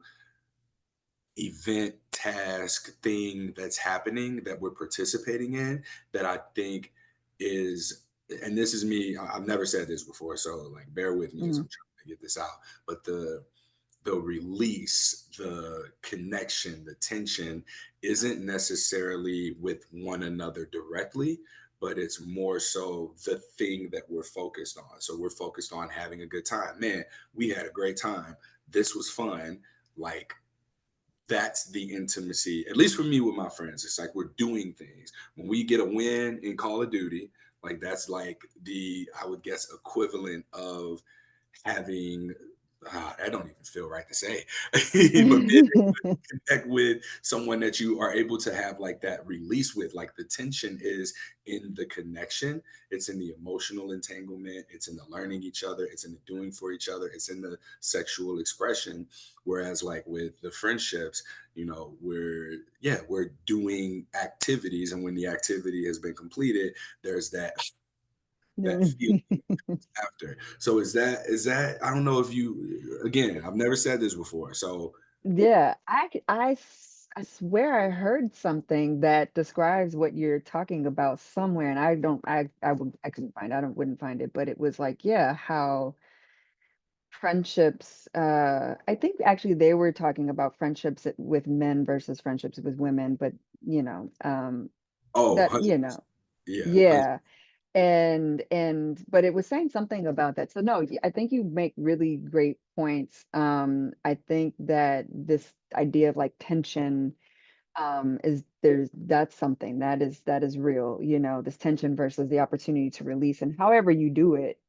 event, task, thing that's happening that we're participating in that I think is, and this is me, I've never said this before, so like bear with me as
Hmm.
I'm trying to get this out. But the release, the connection, the tension isn't necessarily with one another directly, but it's more so the thing that we're focused on. So we're focused on having a good time. Man, we had a great time. This was fun. Like that's the intimacy, at least for me with my friends. It's like we're doing things. When we get a win in Call of Duty, like that's like the, I would guess, equivalent of having, I don't even feel right to say, but being connect with someone that you are able to have like that release with. Like the tension is in the connection, it's in the emotional entanglement, it's in the learning each other, it's in the doing for each other, it's in the sexual expression. Whereas like with the friendships, we're doing activities, and when the activity has been completed, there's that that feeling after. So is that I don't know if you again, I've never said this before. So
Yeah, I swear I heard something that describes what you're talking about somewhere, and I don't, I couldn't find, I don't, wouldn't find it, but it was like, yeah, how friendships, I think actually they were talking about friendships with men versus friendships with women, but you know,
oh,
that,
100%. Yeah,
yeah, and but it was saying something about that. So no, I think you make really great points. I think that this idea of like tension is there's that's something that is real, this tension versus the opportunity to release, and however you do it,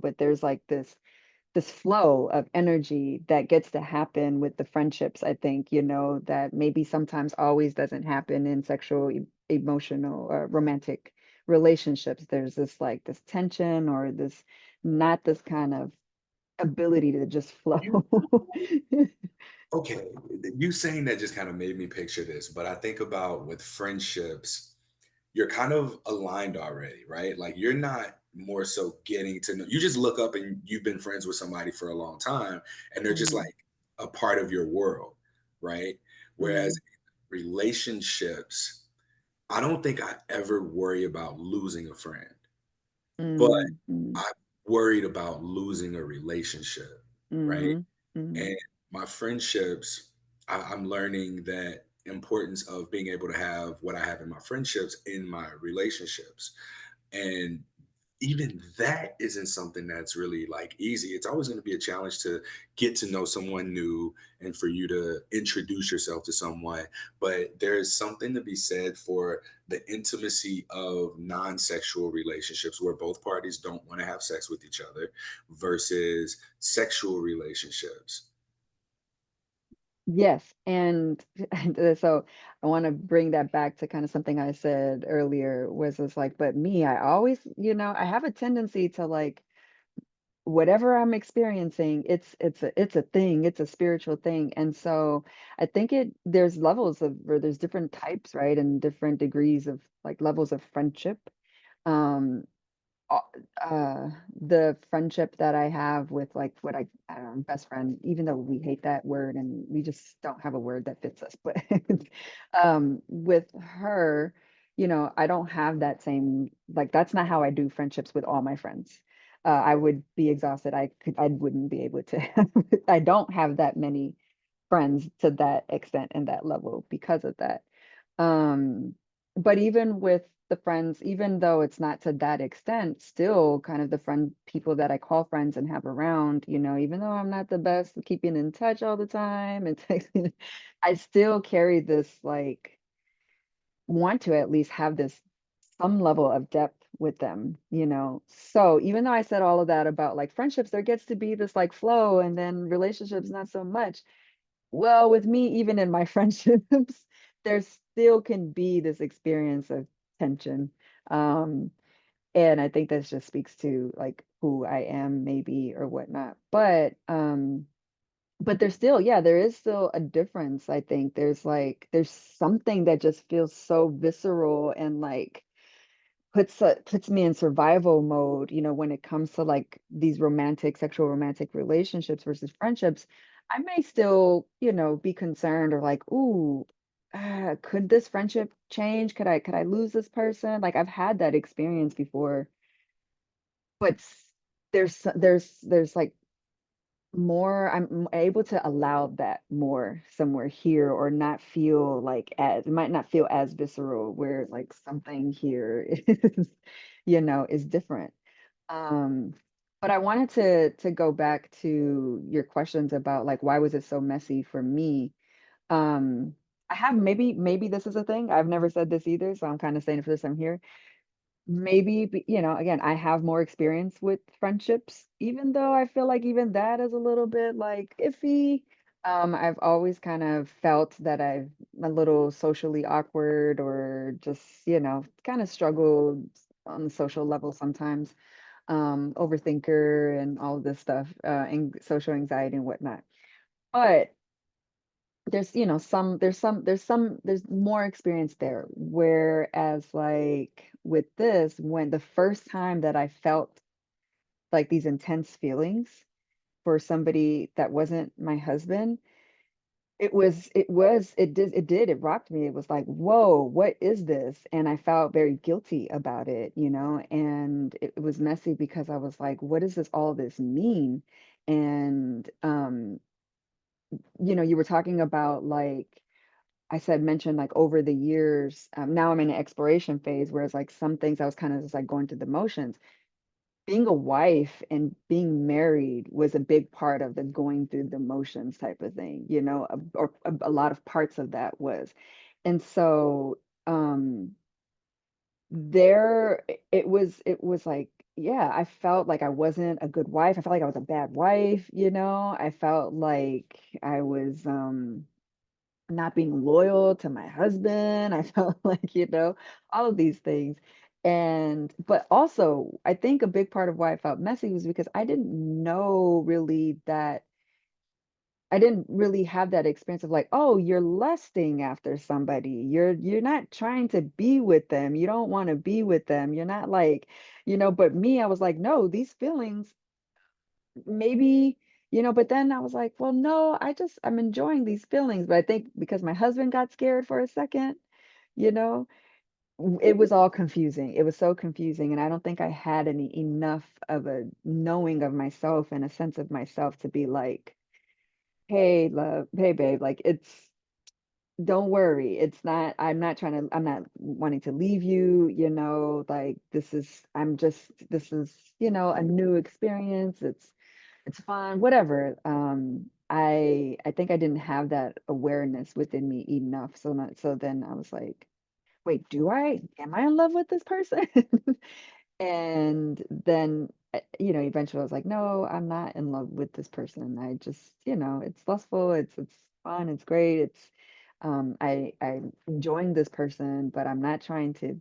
but there's like this flow of energy that gets to happen with the friendships, I think, that maybe sometimes always doesn't happen in sexual, emotional, or romantic relationships. There's this like this tension or this not this kind of ability to just
you
flow.
okay, you saying that just kind of made me picture this, but I think about with friendships, you're kind of aligned already, right? Like you're not more so getting to know. You just look up and you've been friends with somebody for a long time and they're just
Mhm,
like a part of your world, right? Whereas
mhm,
relationships, I don't think I ever worry about losing a friend, but
mhm, mhm,
I worried about losing a relationship, right?
mhm, mhm.
And my friendships, I'm learning that importance of being able to have what I have in my friendships in my relationships. And even that isn't something that's really like easy. It's always going to be a challenge to get to know someone new and for you to introduce yourself to someone. But there's something to be said for the intimacy of non sexual relationships where both parties don't want to have sex with each other versus sexual relationships.
Yes, and so I want to bring that back to kind of something I said earlier, was it's like, but me, I always, I have a tendency to like whatever I'm experiencing, it's a thing, it's a spiritual thing. And so I think there's levels of, or there's different types, right? And different degrees of like levels of friendship. Um, uh, the friendship that I have with like I don't know, best friend, even though we hate that word and we just don't have a word that fits us, but with her, I don't have that same, like, that's not how I do friendships with all my friends. I would be exhausted. I wouldn't be able to, I don't have that many friends to that extent and that level because of that. Um, but even with the friends, even though it's not to that extent, still kind of the friend people that I call friends and have around, even though I'm not the best at keeping in touch all the time and texting, I still carry this like want to at least have this some level of depth with them, So even though I said all of that about like friendships, there gets to be this like flow and then relationships, not so much. Well, with me, even in my friendships, there still can be this experience of tension. Um, and I think that just speaks to like who I am, maybe, or whatnot. But there's still, yeah, there is still a difference. I think there's something that just feels so visceral and like puts me in survival mode, when it comes to like these sexual romantic relationships versus friendships. I may still, be concerned or like, ooh, could this friendship change? Could I lose this person? Like I've had that experience before, but there's like more, I'm able to allow that more somewhere here, or not feel like as it might not feel as visceral, where like something here is, is different. Um, but I wanted to go back to your questions about like why was it so messy for me? Um, I have maybe this is a thing. I've never said this either, so I'm kind of saying it for this time here. Maybe, again, I have more experience with friendships, even though I feel like even that is a little bit like iffy. I've always kind of felt that I'm a little socially awkward or just, kind of struggled on the social level sometimes, overthinker and all of this stuff, and social anxiety and whatnot. But there's, there's more experience there. Whereas like with this, when the first time that I felt like these intense feelings for somebody that wasn't my husband, it rocked me. It was like, whoa, what is this? And I felt very guilty about it, and it was messy because I was like, what does all this mean? And you were talking about like I said, mentioned like over the years, now I'm in an exploration phase, whereas like some things I was kind of just like going through the motions. Being a wife and being married was a big part of the going through the motions type of thing, or a lot of parts of that was. And so there it was like, yeah, I felt like I wasn't a good wife. I felt like I was a bad wife, I felt like I was not being loyal to my husband. I felt like, all of these things. But also, I think a big part of why I felt messy was because I didn't really have that experience of like, oh, you're lusting after somebody. You're not trying to be with them. You don't want to be with them. You're not like, but me, I was like, no, these feelings maybe, but then I was like, well, no, I'm enjoying these feelings. But I think because my husband got scared for a second, you know, it was all confusing. It was so confusing. And I don't think I had any enough of a knowing of myself and a sense of myself to be like, hey, love, hey, babe, like don't worry. I'm not wanting to leave you, like this is, a new experience. It's fun, whatever. I think I didn't have that awareness within me enough. So then I was like, wait, am I in love with this person? And then, eventually I was like, no, I'm not in love with this person. I just, it's lustful, it's fun, it's great. I'm enjoying this person, but I'm not trying to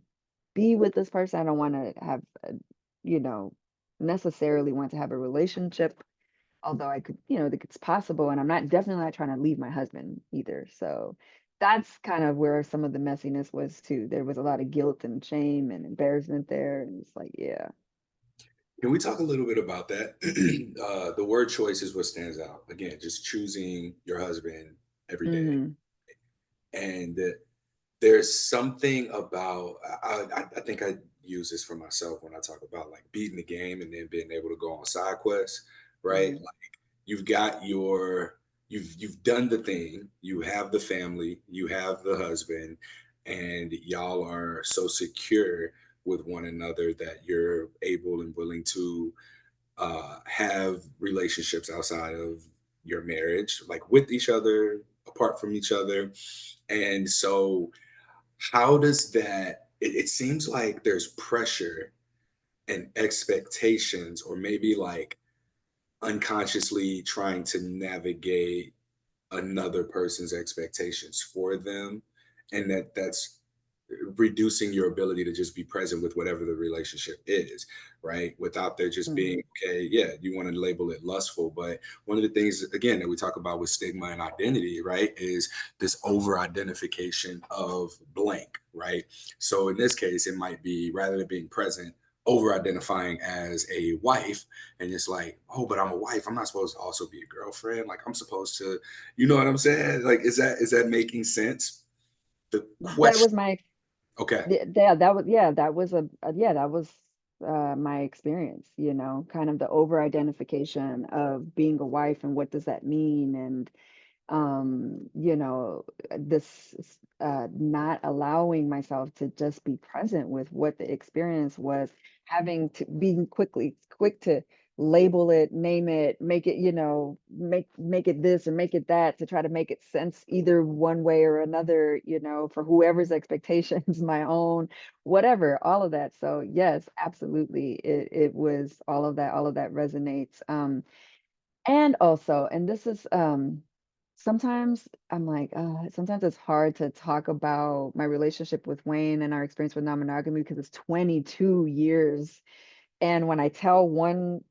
be with this person. I don't want to have, you know, necessarily want to have a relationship, although I could, think it's possible. And I'm not definitely not trying to leave my husband either. So that's kind of where some of the messiness was too. There was a lot of guilt and shame and embarrassment there. And it's like, yeah.
Can we talk a little bit about that? The word choice is what stands out. Again, just choosing your husband every day.
Hmm.
And there's something about, I think I use this for myself when I talk about like beating the game and then being able to go on side quests, right?
Hmm.
Like you've got you've done the thing, you have the family, you have the husband, and y'all are so secure with one another that you're able and willing to have relationships outside of your marriage, like with each other, apart from each other. And so, how does that? It seems like there's pressure and expectations, or maybe like unconsciously trying to navigate another person's expectations for them, and that's reducing your ability to just be present with whatever the relationship is, right? Without there just
Hmm.
being, okay, yeah, you want to label it lustful. But one of the things, again, that we talk about with stigma and identity, right, is this over identification of blank, right? So in this case, it might be rather than being present, over identifying as a wife, and it's like, oh, but I'm a wife, I'm not supposed to also be a girlfriend, like I'm supposed to, you know what I'm saying? Like, is that making sense? The
That
question.
was my,
Okay.
yeah, that was, yeah, that was yeah, that was my experience, kind of the over identification of being a wife and what does that mean? And this not allowing myself to just be present with what the experience was, having to being quick to label it, name it, make it, make it this or make it that to try to make it sense either one way or another, for whoever's expectations, my own, whatever, all of that. So yes, absolutely. It was all of that resonates. And also, and this is sometimes I'm like, sometimes it's hard to talk about my relationship with Wayne and our experience with non-monogamy because it's 22 years. And when I tell one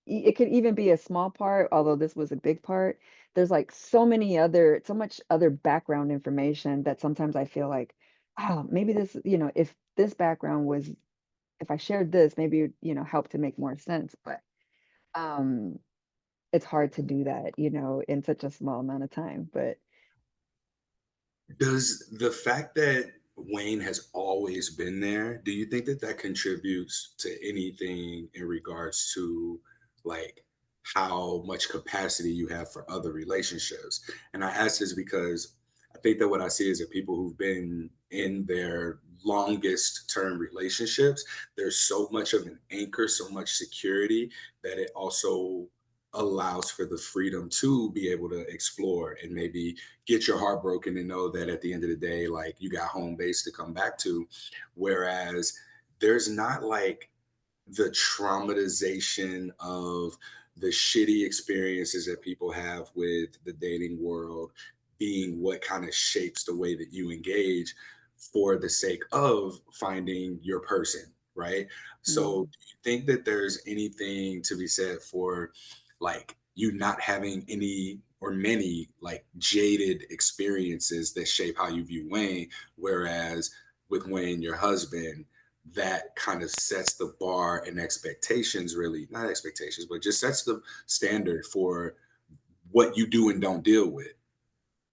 it could even be a small part, although this was a big part. There's like so much other background information that sometimes I feel like, oh, maybe this, if this background was, if I shared this, maybe it would, help to make more sense. But um, it's hard to do that, in such a small amount of time. But
Does the fact that Wayne has always been there, do you think that that contributes to anything in regards to like how much capacity you have for other relationships? And I ask this because I think that what I see is that people who've been in their longest term relationships, there's so much of an anchor, so much security that it also allows for the freedom to be able to explore and maybe get your heart broken and know that at the end of the day, like you got home base to come back to. Whereas there's not like the traumatization of the shitty experiences that people have with the dating world being what kind of shapes the way that you engage for the sake of finding your person, right? So,
mm,
do you think that there's anything to be said for like you not having any or many like jaded experiences that shape how you view Wayne, whereas with Wayne, your husband, that kind of sets the bar and expectations, really not expectations, but just sets the standard for what you do and don't deal with.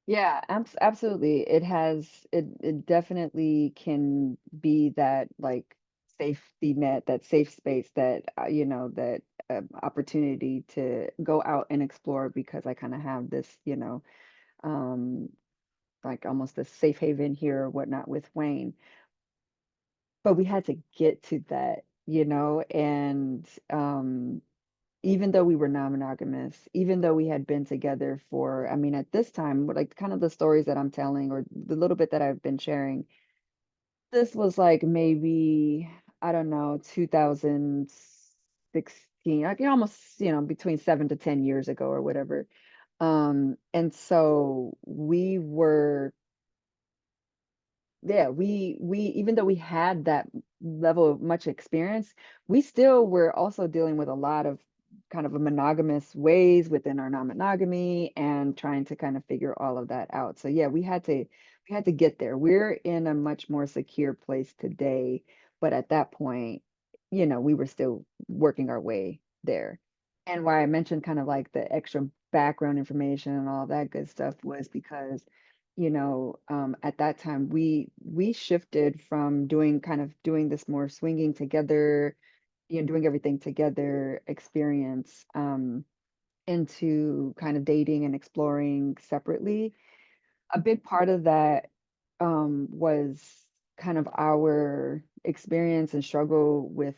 yeah, absolutely. It definitely can be that like safety net, that safe space, that that opportunity to go out and explore because I kind of have this, um, like almost a safe haven here or whatnot with Wayne. But we had to get to that, and even though we were non-monogamous, even though we had been together for, I mean, at this time, like kind of the stories that I'm telling or the little bit that I've been sharing, this was like maybe, I don't know, 2016, like almost, between 7 to 10 years ago or whatever. And so we were, yeah, we even though we had that level of much experience, we still were also dealing with a lot of kind of a monogamous ways within our non-monogamy and trying to kind of figure all of that out. So yeah, we had to get there. We're in a much more secure place today, but at that point, we were still working our way there. And why I mentioned kind of like the extra background information and all that good stuff was because at that time we shifted from doing this more swinging together, doing everything together experience, into kind of dating and exploring separately. A big part of that was kind of our experience and struggle with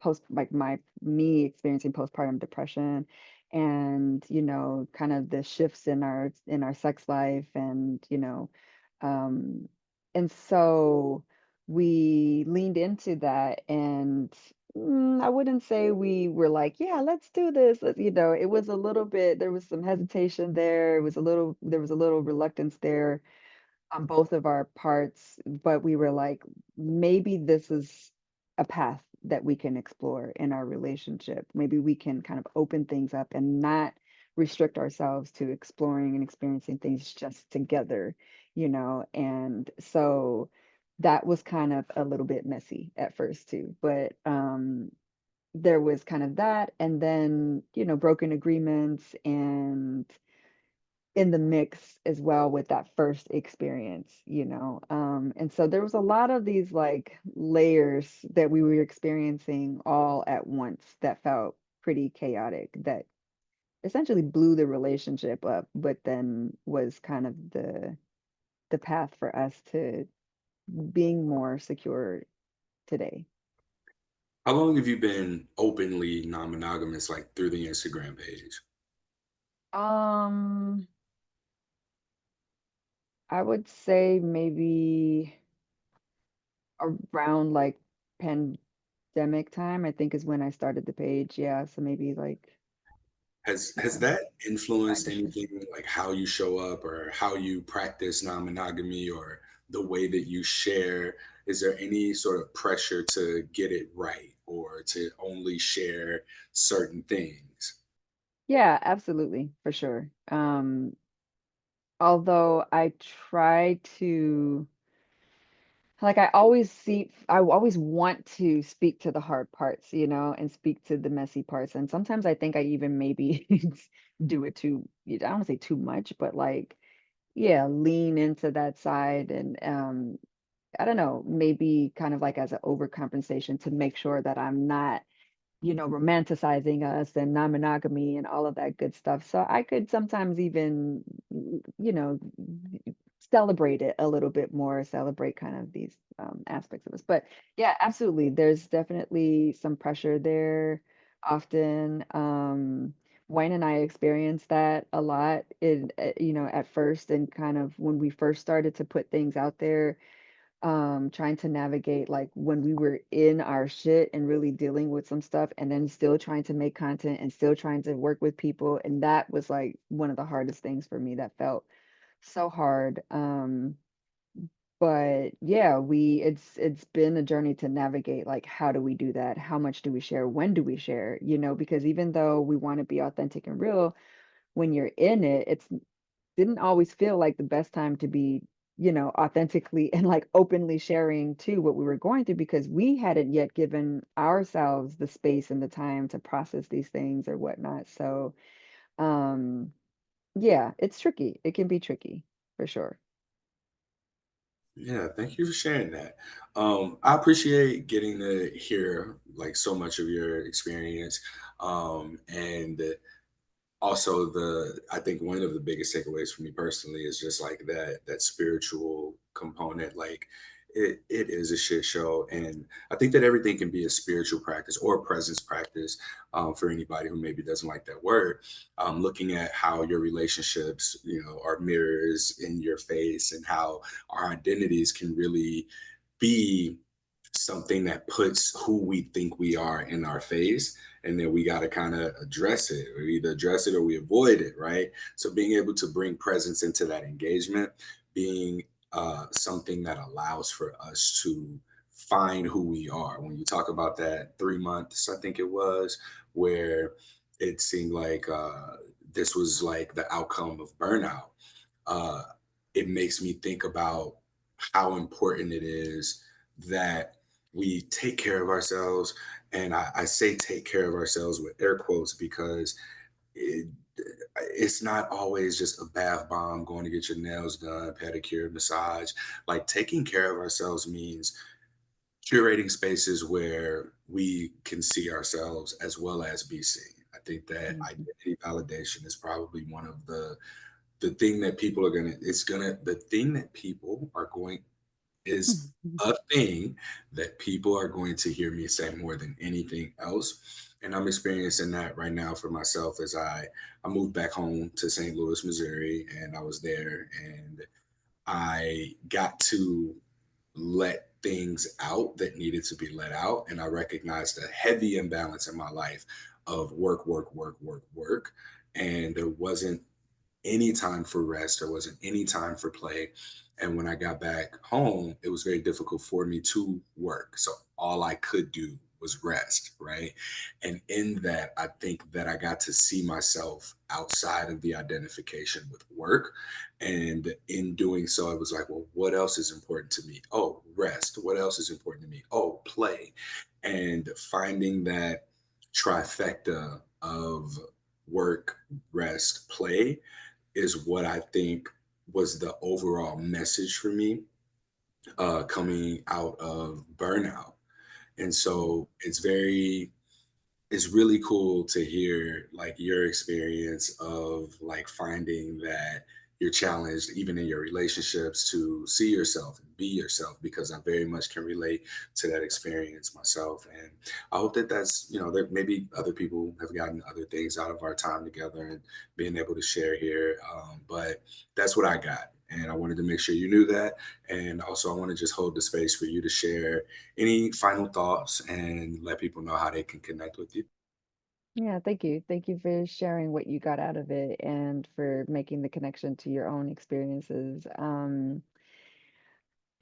post like my me experiencing postpartum depression, and kind of the shifts in our sex life, and um and so we leaned into that, and I wouldn't say we were like, yeah, let's do this. It was a little bit, there was some hesitation there. There was a little reluctance there on both of our parts, but we were like, maybe this is a path that we can explore in our relationship. Maybe we can kind of open things up and not restrict ourselves to exploring and experiencing things just together, And so that was kind of a little bit messy at first too, but there was kind of that, and then broken agreements and in the mix as well with that first experience, and so there was a lot of these like layers that we were experiencing all at once that felt pretty chaotic, that essentially blew the relationship up, but then was kind of the path for us to being more secure today.
How long have you been openly non-monogamous, like through the Instagram page?
um I would say maybe around like pandemic time, I think is when I started the page. Yeah, so maybe like
Has
uh,
that influenced
5-ish years.
anything like how you show up or how you practice non-monogamy or the way that you share? Is there any sort of pressure to get it right or to only share certain things.
Yeah, absolutely, for sure. Although I try to like, I always want to speak to the hard parts, and speak to the messy parts, and sometimes I think I even maybe do it too I don't wanna say too much, but, like, yeah, lean into that side and, I don't know, maybe kind of like as an overcompensation to make sure that I'm not romanticizing us and non-monogamy and all of that good stuff. So I could sometimes even, celebrate it a little bit more, celebrate kind of these aspects of us. But yeah, absolutely. There's definitely some pressure there often. Wayne and I experienced that a lot at first and kind of when we first started to put things out there trying to navigate like when we were in our shit and really dealing with some stuff and then still trying to make content and still trying to work with people and that was like one of the hardest things for me that felt so hard but yeah it's been a journey to navigate like how do we do that, how much do we share, when do we share, because even though we want to be authentic and real when you're in it, it's didn't always feel like the best time to be, authentically and like openly sharing too what we were going through because we hadn't yet given ourselves the space and the time to process these things or whatnot. So, um, yeah, it's tricky. It can be tricky for sure.
Yeah, thank you for sharing that. I appreciate getting to hear like so much of your experience. And also I think one of the biggest takeaways for me personally is just like that spiritual component. Like it is a shit show, and I think that everything can be a spiritual practice or a presence practice, for anybody who maybe doesn't like that word. Looking at how your relationships are mirrors in your face, and how our identities can really be something that puts who we think we are in our face, and then we got to kind of address it. We either address it or we avoid it, right? So being able to bring presence into that engagement, being something that allows for us to find who we are. When you talk about that 3 months, I think it was, where it seemed like this was like the outcome of burnout. uh, it makes me think about how important it is that we take care of ourselves. And I say take care of ourselves with air quotes because it, it's not always just a bath bomb, going to get your nails done, pedicure, massage. Like taking care of ourselves means curating spaces where we can see ourselves as well as be seen. I think that
Mhm.
identity validation is probably one of the thing that people are gonna it's gonna the thing that people are going is a thing that people are going to hear me say more than anything else. And I'm experiencing that right now for myself as I moved back home to St. Louis, Missouri, and I was there and I got to let things out that needed to be let out. And I recognized a heavy imbalance in my life of work, work, work, work, work. And there wasn't any time for rest. There wasn't any time for play. And when I got back home, it was very difficult for me to work. So all I could do was rest, right? And in that, I think that I got to see myself outside of the identification with work. And in doing so, I was like, well, what else is important to me? Oh, rest. What else is important to me? Oh, play. And finding that trifecta of work, rest, play is what I think was the overall message for me coming out of burnout. And so it's really cool to hear like your experience of like finding that you're challenged even in your relationships to see yourself and be yourself, because I very much can relate to that experience myself. And I hope that that maybe other people have gotten other things out of our time together and being able to share here. But that's what I got, and I wanted to make sure you knew that. And also I want to just hold the space for you to share any final thoughts and let people know how they can connect with you.
Yeah, thank you. Thank you for sharing what you got out of it and for making the connection to your own experiences.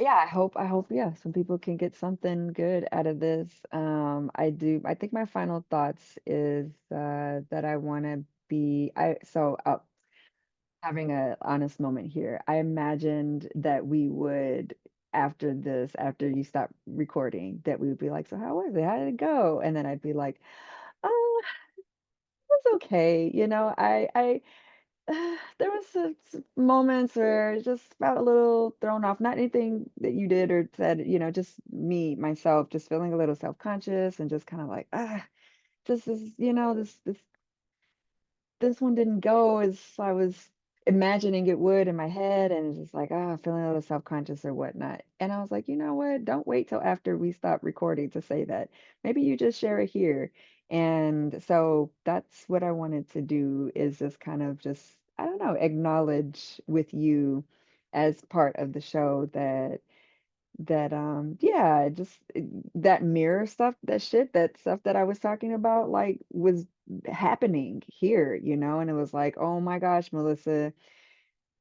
Yeah, I hope, yeah, some people can get something good out of this. I think my final thoughts is that I want to be I so having a honest moment here. I imagined that we would after this, after you stop recording, that we would be like, so how was it? How did it go? And then I'd be like, oh, it was okay. I there was moments where I just felt a little thrown off. Not anything that you did or said, just me, myself, just feeling a little self-conscious and just kind of like, this is, this one didn't go as I was imagining it would in my head, and it's just like, feeling a little self-conscious or whatnot. And I was like, you know what? Don't wait till after we stop recording to say that. Maybe you just share it here. And so that's what I wanted to do is just kind of just, I don't know, acknowledge with you as part of the show that yeah, just that mirror stuff, that stuff that I was talking about, like, was happening here, and it was like, oh my gosh, Melissa,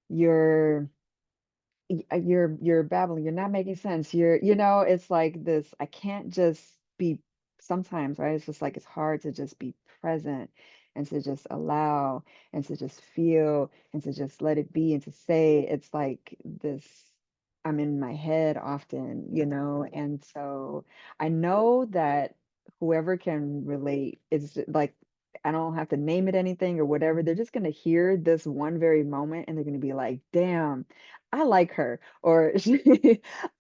you're you're babbling, you're not making sense, it's like this, I can't just be sometimes, right? It's just like it's hard to just be present and to just allow and to just feel and to just let it be and to say it's like this. I'm in my head often, and so I know that whoever can relate is like, I don't have to name it anything or whatever. They're just going to hear this one very moment and they're going to be like, damn, I like her. Or,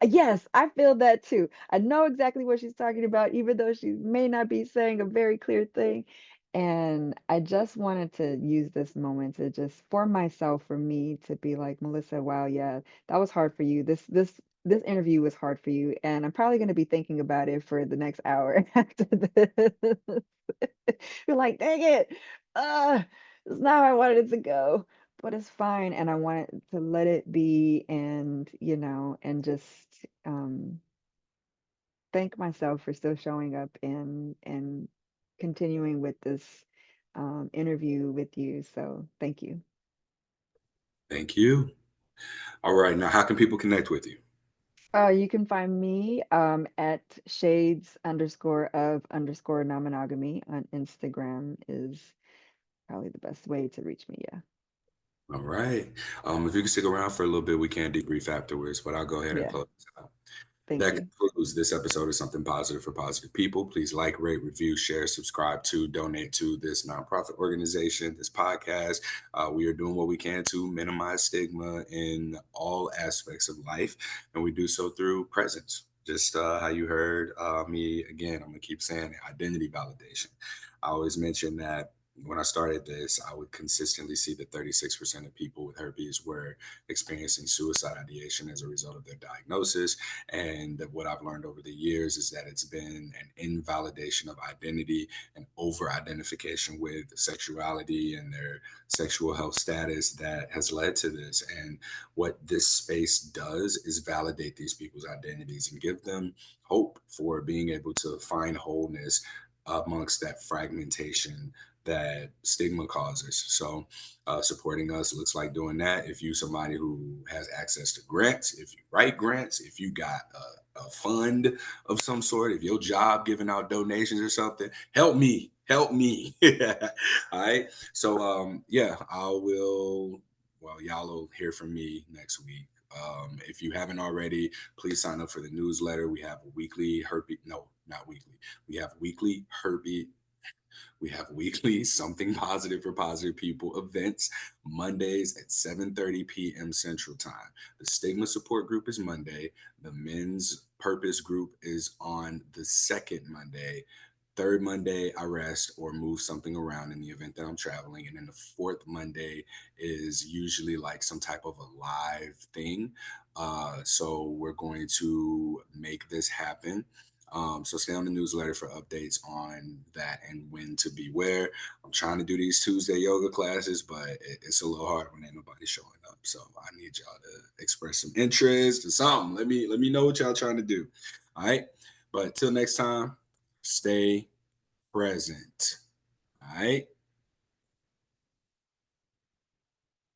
yes, I feel that too. I know exactly what she's talking about, even though she may not be saying a very clear thing. And I just wanted to use this moment to just, for myself, for me to be like, Melissa, wow, yeah, that was hard for you. This interview was hard for you. And I'm probably going to be thinking about it for the next hour after this. You're like, dang it. It's not how I wanted it to go, but it's fine. And I wanted to let it be and, and just thank myself for still showing up and continuing with this interview with you. So thank you.
Thank you. All right, now how can people connect with you?
You can find me at shades underscore of underscore non-monogamy on Instagram is probably the best way to reach me. Yeah.
All right. If you can stick around for a little bit, we can debrief afterwards, but I'll go ahead and
Yeah.
close out.
Thank
That
you.
concludes this episode of Something Positive for Positive People. Please like, rate, review, share, subscribe to, donate to this nonprofit organization, this podcast. We are doing what we can to minimize stigma in all aspects of life, and we do so through presence. Just how you heard me again, I'm going to keep saying it, identity validation. I always mention that when I started this, I would consistently see that 36% of people with herpes were experiencing suicide ideation as a result of their diagnosis. And that what I've learned over the years is that it's been an invalidation of identity and over identification with sexuality and their sexual health status that has led to this. And what this space does is validate these people's identities and give them hope for being able to find wholeness amongst that fragmentation that stigma causes. So, supporting us looks like doing that. If you somebody who has access to grants, if you write grants, if you got a fund of some sort, if your job giving out donations or something, help me. All right. So, yeah, I will. Well, y'all will hear from me next week. If you haven't already, please sign up for the newsletter. We have a weekly herpes, no, not weekly. We have weekly herpes we have weekly Something Positive for Positive People events Mondays at 7:30 p.m. Central Time. The Stigma Support Group is Monday. The Men's Purpose Group is on the second Monday. Third Monday, I rest or move something around in the event that I'm traveling. And then the fourth Monday is usually like some type of a live thing. So we're going to make this happen. So stay on the newsletter for updates on that and when to be where. I'm trying to do these Tuesday yoga classes, but it's a little hard when ain't nobody showing up. So I need y'all to express some interest or something. Let me know what y'all trying to do. All right. But till next time, stay present. All right.